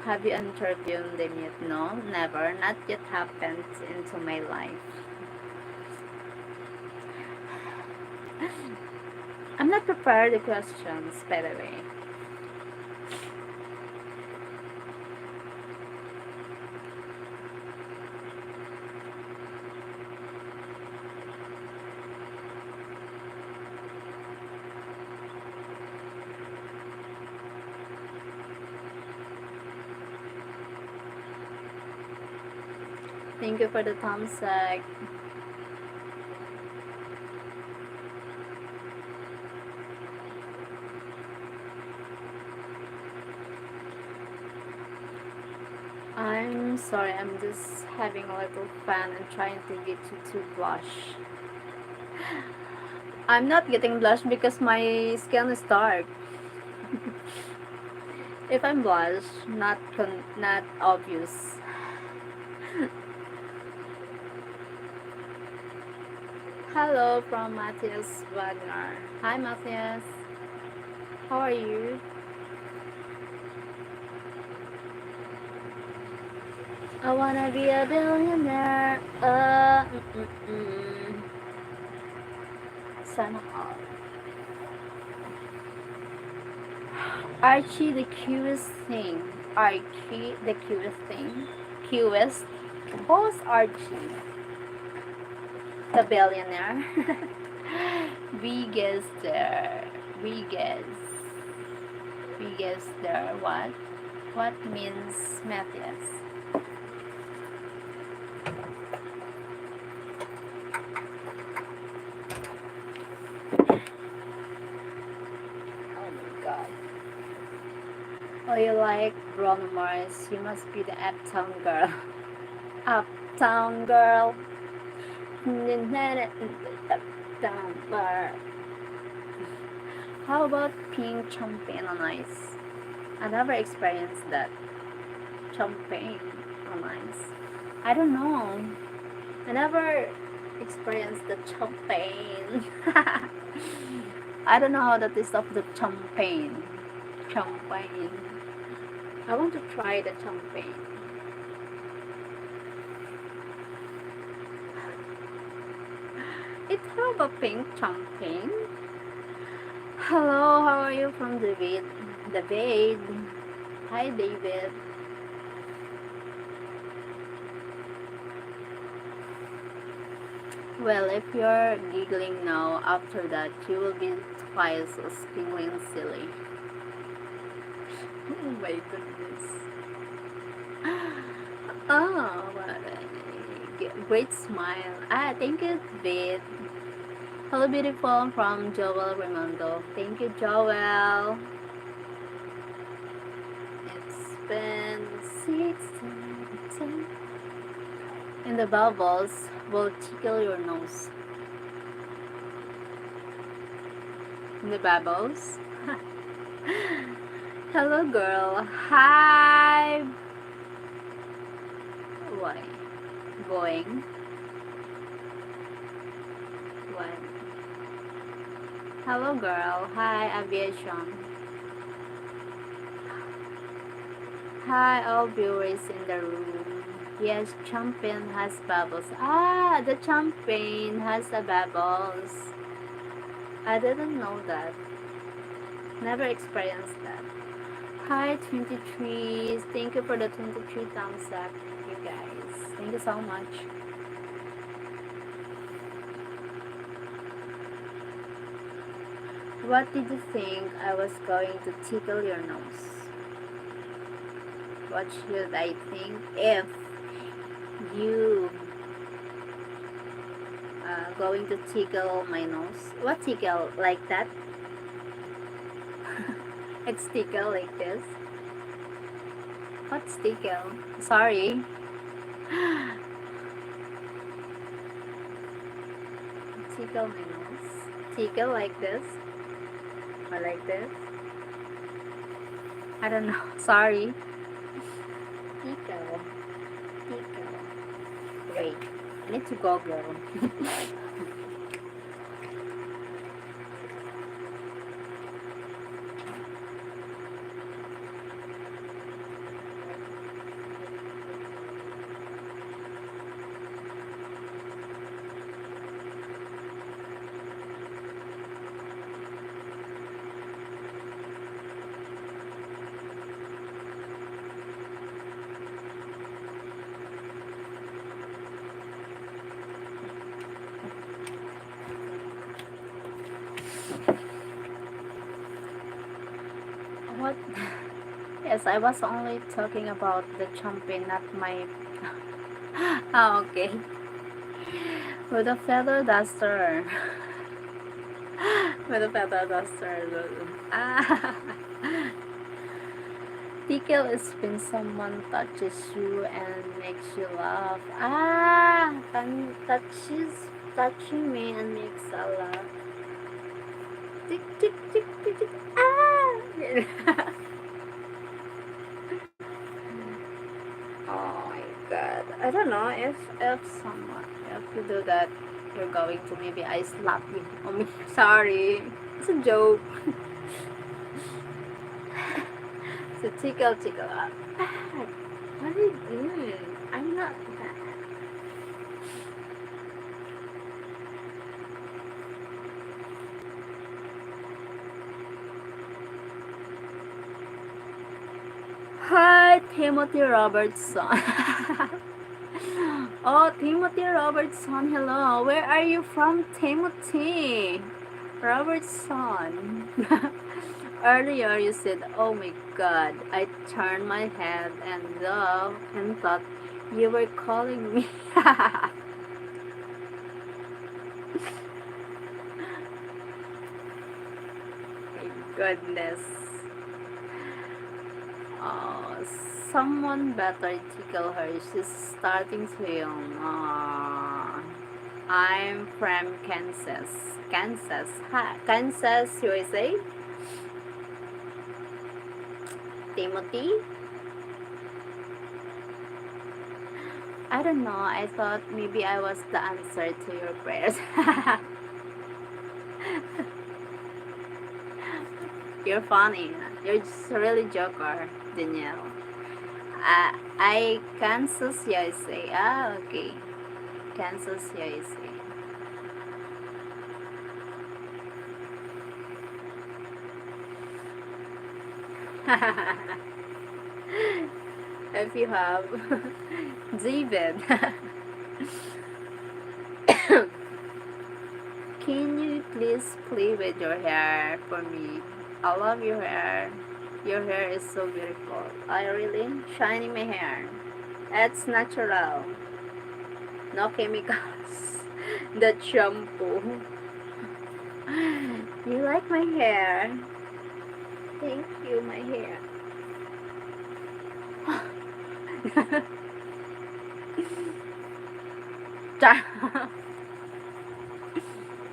Have you interviewed them yet? No, never. Not yet happened into my life. I'm not prepared the questions, by the way. Thank you for the thumbs up. I'm sorry, I'm just having a little fun and trying to get you to blush. I'm not getting blush because my skin is dark. If I'm blush, not obvious. Hello from Matthias Wagner. Hi Matthias. How are you? I wanna be a billionaire. Sana all. Archie the cutest thing. Archie the cutest thing. Cutest. Who's Archie? The billionaire. We guess there. We guess. We guess there. What? What means Matthias? Oh my god. Oh, you like Bruno Mars? You must be the Uptown girl. Uptown girl. Uptown bar. How about pink champagne on ice? I never experienced that. Champagne on ice. I don't know. I never experienced the champagne. I don't know how the taste of the champagne. Champagne. I want to try the champagne. It have a pink champagne. Hello, how are you from David? David. Hi, David. Well, if you're giggling now, after that, you will be twice as giggling silly. Oh my goodness. Oh, what a great smile. Ah, thank you, David. Hello, beautiful, from Joel Raimondo. Thank you, Joel. It's been 6 10. And the bubbles will tickle your nose. And the bubbles. Hello, girl. Hi. Why? Going. What? Hello, girl. Hi, aviation. Hi, all viewers in the room. Yes, champagne has bubbles. Ah, the champagne has the bubbles. I didn't know that. Never experienced that. Hi, 23. Thank you for the 23 thumbs up. Thank you, guys. Thank you so much. What did you think I was going to tickle your nose? What should I think if you going to tickle my nose? What tickle? Like that? It's tickle like this. What's tickle? Sorry. Tickle my nose. Tickle like this? Or like this? I don't know. Sorry. Tickle. Tickle. Wait. I need to go, girl. What? Yes, I was only talking about the jumping, not my. Ah, okay. With a feather duster. With a feather duster. Ah. Tickle is when someone touches you and makes you laugh. Ah, and touching me and makes a laugh. Tick tick tick tick tick. Ah. Oh my god. I don't know if you do that, you're going to maybe I slap you. Oh me sorry. It's a joke. So tickle. Bad. What are you doing? I'm not bad. Hi, Timothy Robertson. Oh, Timothy Robertson, hello. Where are you from, Timothy Robertson? Earlier you said, oh my god. I turned my head and thought you were calling me. My goodness. Oh, someone better tickle her. She's starting film. I'm from Kansas. Kansas. Hi. Kansas, USA. Timothy? I don't know. I thought maybe I was the answer to your prayers. You're funny. You're just really joker, Danielle. I Kansas, USA. Ah, okay. Kansas, USA. If you have David. Can you please play with your hair for me? I love your hair. Your hair is so beautiful. I really shining my hair. It's natural. No chemicals. The shampoo. You like my hair? Thank you, my hair.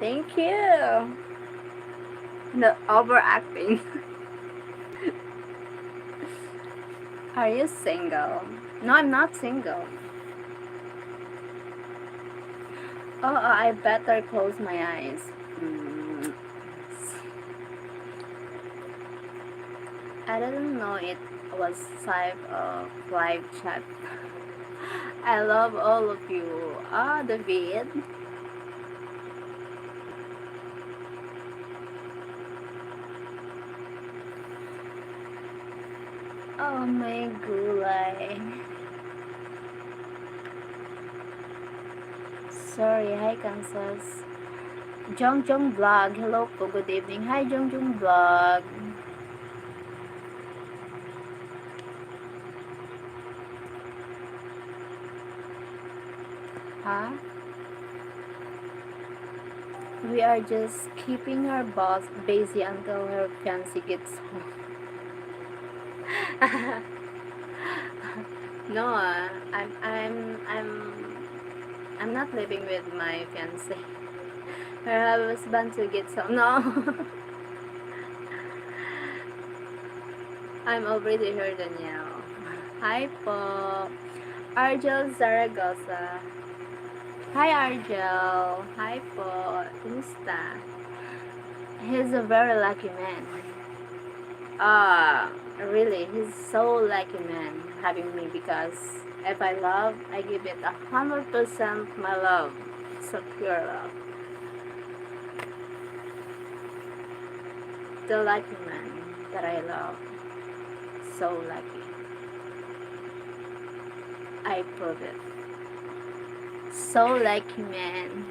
Thank you. The overacting. Are you single? No, I'm not single. Oh, I better close my eyes. Mm. I didn't know it was type of live chat. I love all of you. Ah, David. Oh my gulay. Sorry, hi Kansas. Jong Jong Vlog. Hello po. Good evening. Hi, Jong Jong Vlog. Huh? We are just keeping our boss busy until her fiancé gets home. No, I'm not living with my fiancé. Her husband to get home. No, I'm already here, Danielle. Hi po, Argel Zaragoza. Hi Argel. Hi po. Kumusta? He's a very lucky man. Really, he's so lucky man having me because if I love, I give it 100% my love. So pure love. The lucky man that I love. So lucky. I prove it. So lucky man.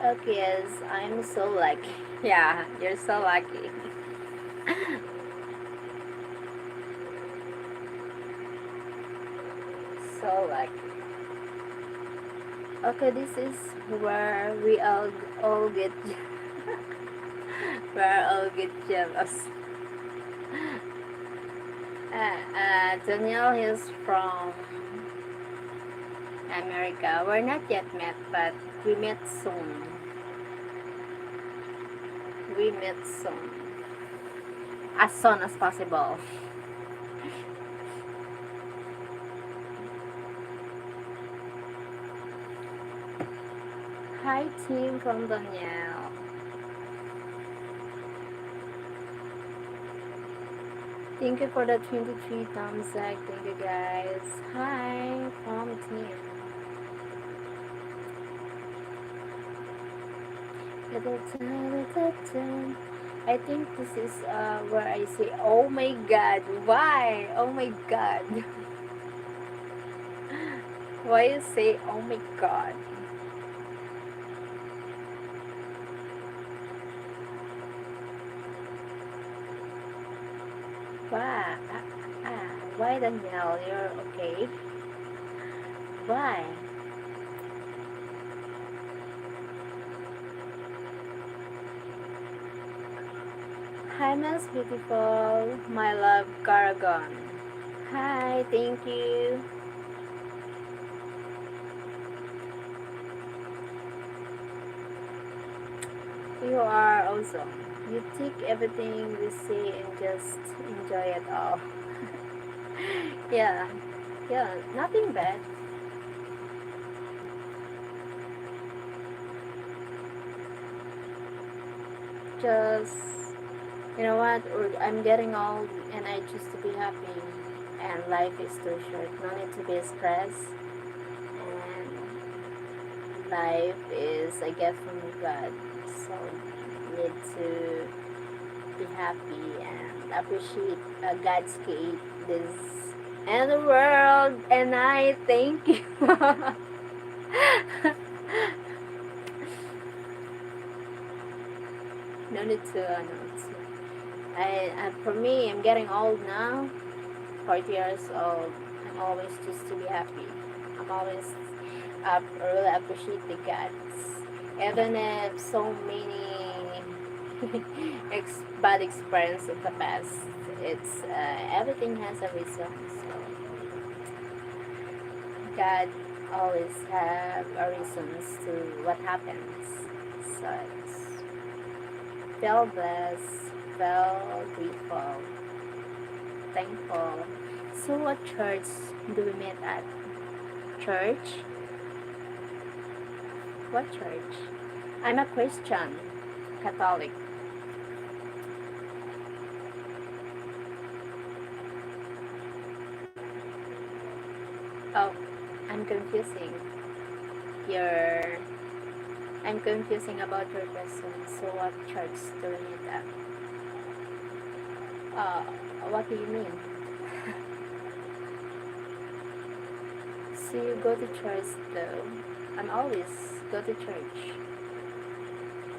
Okay, yes, I'm so lucky. Yeah, you're so lucky. So lucky. Okay, this is where we all get where all get jealous. Danielle is from America. We're not yet met, but we met soon. We met soon. As soon as possible. Hi team from Danielle. Thank you for the 23 thumbs up. Thank you guys. Hi from team. I think this is where I say, oh my god, why? Oh my god. Why you say, oh my god? Why? Why Danielle? You're okay? Why? Hi, Miss Beautiful, my love, Caragon. Hi, thank you. You are awesome. You take everything we say and just enjoy it all. Yeah, yeah, nothing bad. Just, you know what? I'm getting old and I choose to be happy. And life is too short. No need to be stressed. And life is a gift from God. So need to be happy and appreciate God's create this and the world. And I thank you. No need to. No, for me, I'm getting old now. 40 years old. I'm always just to be happy. I'm always really appreciate the gods. Even if so many bad experience in the past, it's everything has a reason. So God always have a reasons to what happens. So it's feel blessed, feel grateful, thankful. So what church do we meet at? Church? What church? I'm a Christian, Catholic. Oh, I'm confusing. Your I'm confusing about your question. So what church do you need at? Uh, what do you mean? So you go to church though. I'm always go to church.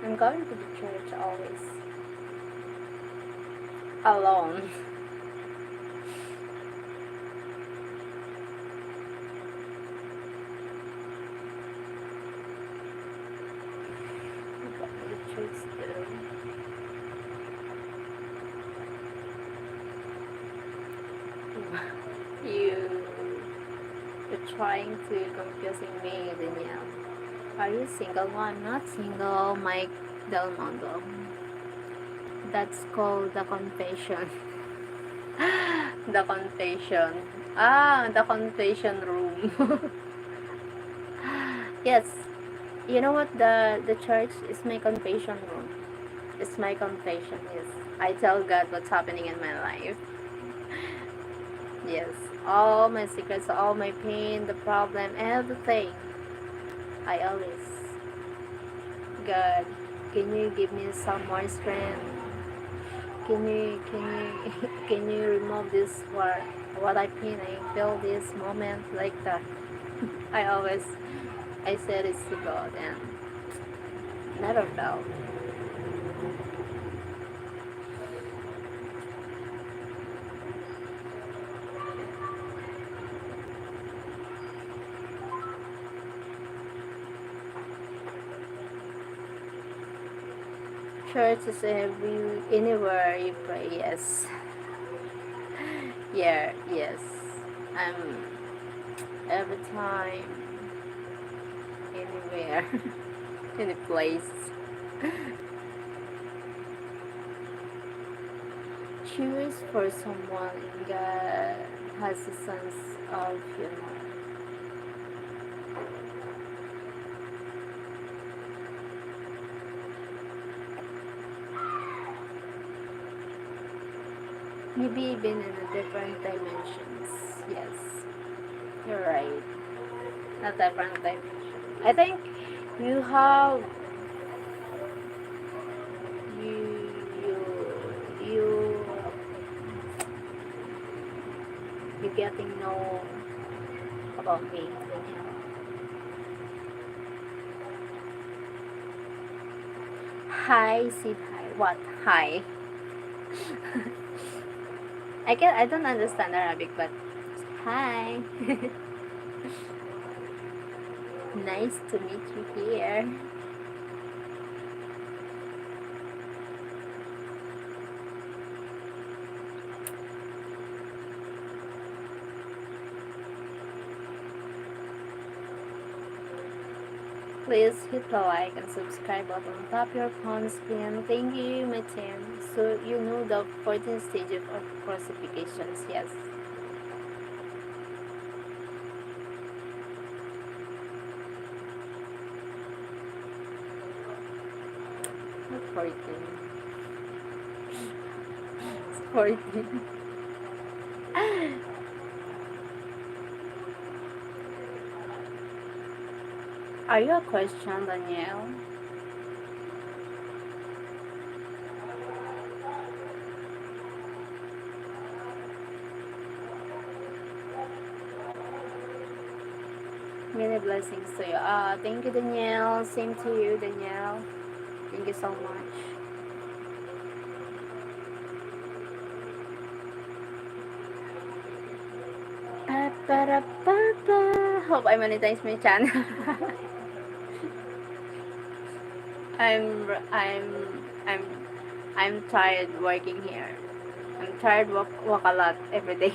I'm going to the church always. Alone. Go to the church though. You're trying to confusing me, Danielle. Are you single? No, I'm not single, Mike Del Mondo. That's called the confession. The confession. Ah, the confession room. Yes. You know what? The church is my confession room. It's my confession, yes. I tell God what's happening in my life. Yes. All my secrets, all my pain, the problem, everything. I always, God, can you give me some more strength? Can you remove this what I pain? I feel this moment like that. I always, I said it's to God and never felt. Church is anywhere you pray. Yes, yeah, yes. I'm every time, anywhere, any place. Choose for someone God has a sense of humor. Maybe even in a different dimensions. Yes, you're right. A different dimension. I think you have you you you getting know about me. Hi, Sid. Hi. What? Hi. I don't understand Arabic, but hi. Nice to meet you here. Please hit the like and subscribe button. Tap your phone screen. Thank you, my team. So you know the 14 stages of classifications. Yes. Not 14. It's 14. Are you a Christian, Danielle? Many blessings to you. Thank you, Danielle. Same to you, Danielle. Thank you so much. Hope I monetize my channel. I'm I'm I'm I'm tired working here. I'm tired walk a lot every day.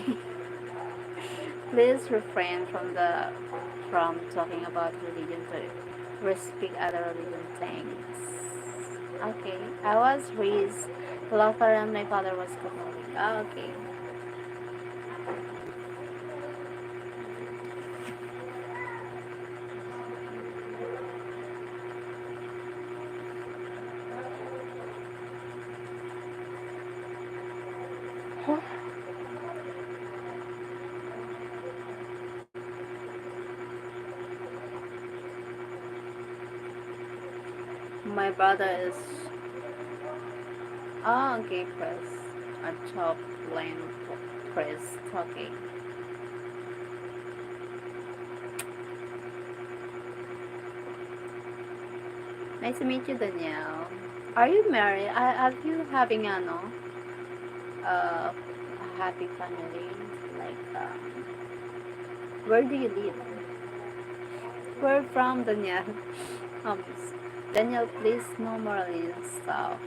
Please refrain from talking about religion to respect other religion things. Okay. I was raised Lutheran, my father was Catholic. Okay. My brother is okay, Chris. A top lane Chris talking. Nice to meet you, Danielle. Are you married? Are you having a no? A happy family? Like, where do you live? Where from, Danielle? Um, Danielle, please no more stuff.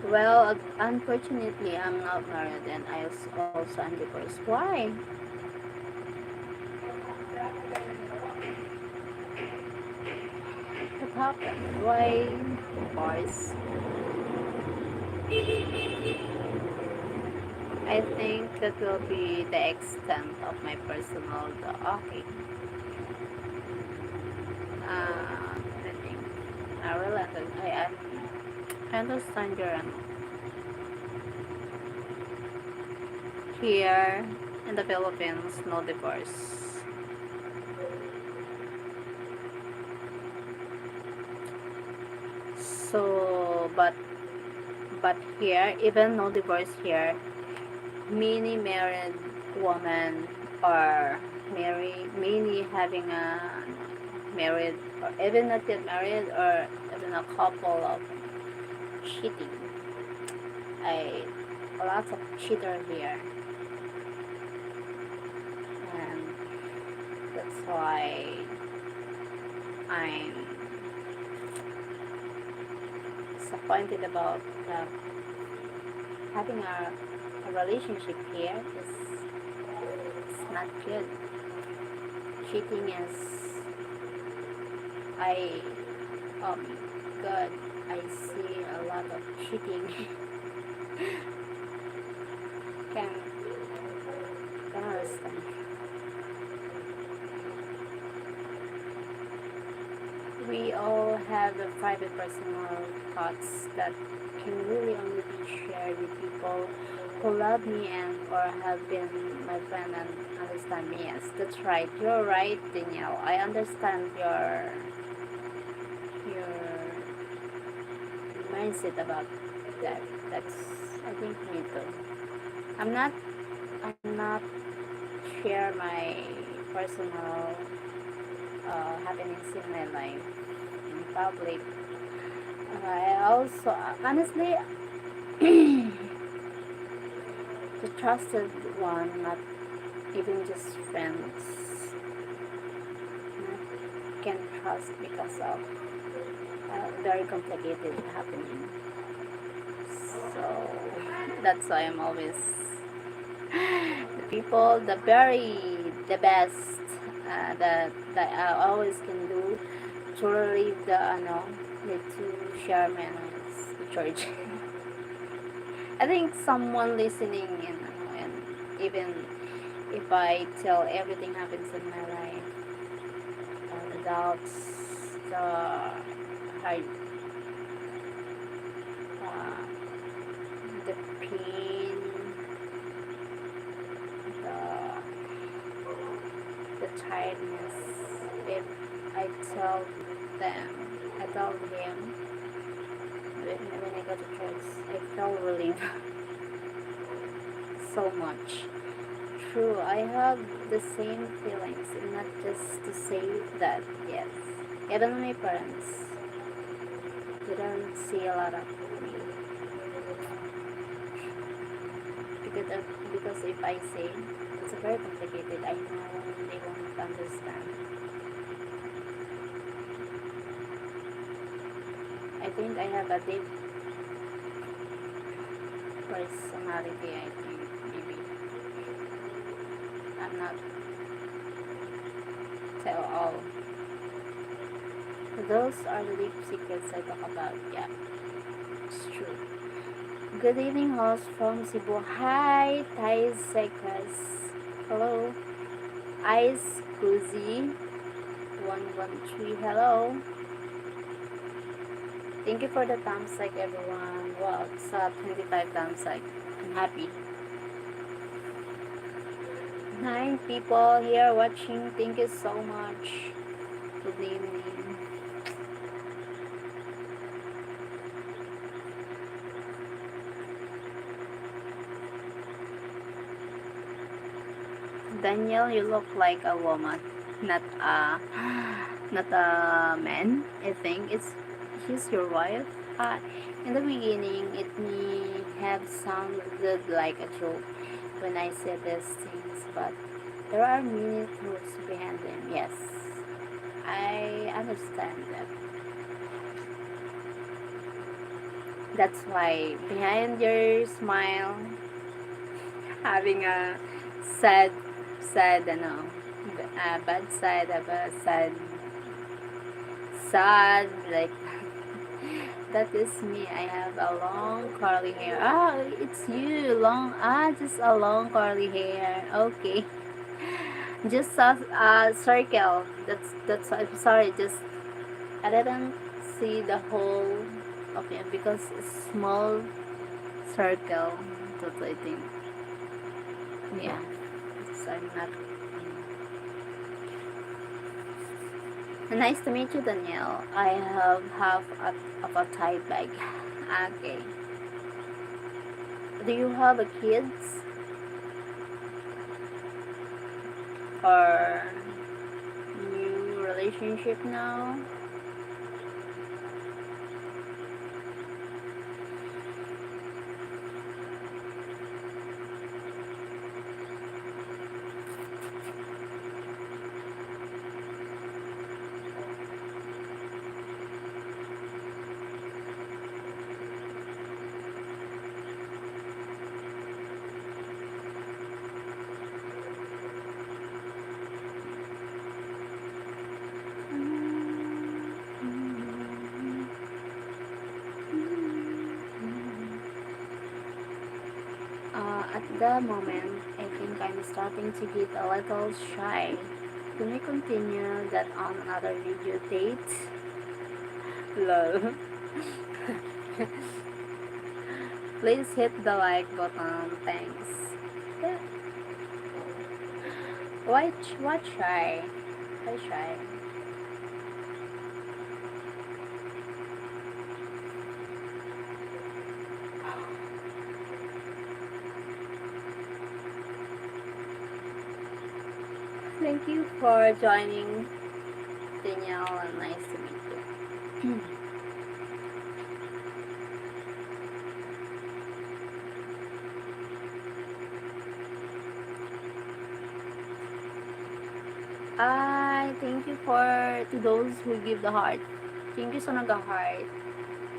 Well, unfortunately, I'm not married and I also am divorced. Why? What happened? Why divorce? I think that will be the extent of my personal. Okay. I think I really I understand your here in the Philippines, no divorce. So, but here, even no divorce here, many married women or many having a married or even not yet married or even a couple of cheating. I lots of cheater here, and that's why I'm disappointed about having a relationship here. It's not good. Cheating is I um God, I see a lot of cheating. can can understand. We all have the private personal thoughts that can really only be shared with people who love me and or have been my friend and understand me. Yes, that's right. You're right, Danielle. I understand your mindset about that. That's I think me too. I'm not I'm not share my personal happenings in my life in public. I also honestly the trusted one, not even just friends, not can trust because of very complicated happening. So that's why I'm always the people, the best that I always can do to relieve the need to share memories to church. I think someone listening in and even if I tell everything happens in my life, the doubts, the hard, uh, the pain, the the tiredness. If I tell them, I tell him when I go to church, I feel relief so much. True, I have the same feelings, and not just to say that, yes. Even my parents didn't see a lot of me because if I say it's very complicated, I know they won't understand. I think I have a deep personality. I think maybe I'm not tell all. Those are the deep secrets I talk about. Yeah, it's true. Good evening, host from Cebu. Hi, Thais Sekas. Hello, Ice Kuzi. 113. Hello. Thank you for the thumbs like, everyone. Wow, it's 25 thumbs like. I'm happy. 9 people here watching. Thank you so much. Good evening. Daniel, you look like a woman, not a not a man. I think she's your wife. In the beginning, it may have sounded like a joke when I said these things, but there are many truths behind them. Yes, I understand that. That's why behind your smile, having a sad, sad, a bad side of a sad, like that is me. I have a long curly hair. Ah, it's you, long. Just a long curly hair. Okay, just a circle. That's. I'm sorry. Just I didn't see the whole of it because it's small circle. That's I think. Yeah. So I'm not. Nice to meet you, Danielle. I have half of a Thai bag. Okay. Do you have a kids or new relationship now? At the moment, I think I'm starting to get a little shy. Can we continue that on another video date? Lol. Please hit the like button. Thanks. Yeah. What shy? Why shy? Thank you for joining, Danielle, and nice to meet you. Thank you to those who give the heart. Thank you sa nag-heart.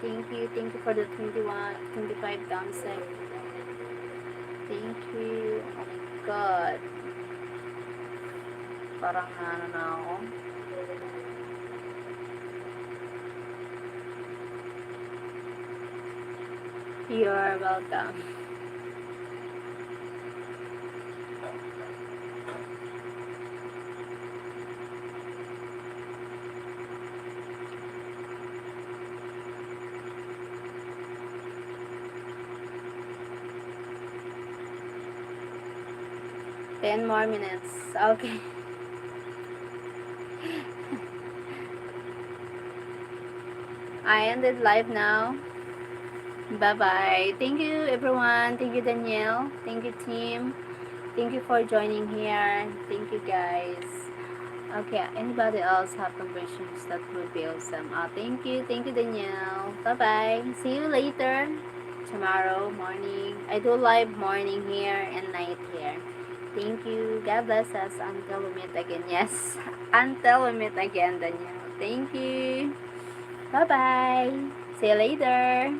Thank you for the 21, 25 thumbs up. Thank you. Oh my God. Parang na ako. You're welcome. Ten more minutes. Okay. I ended live now. Bye-bye. Thank you, everyone. Thank you, Danielle. Thank you, team. Thank you for joining here. Thank you, guys. Okay, anybody else have some questions? That would be awesome. Thank you. Thank you, Danielle. Bye-bye. See you later. Tomorrow morning. I do live morning here and night here. Thank you. God bless us until we meet again. Yes. Until we meet again, Danielle. Thank you. Bye-bye. See you later.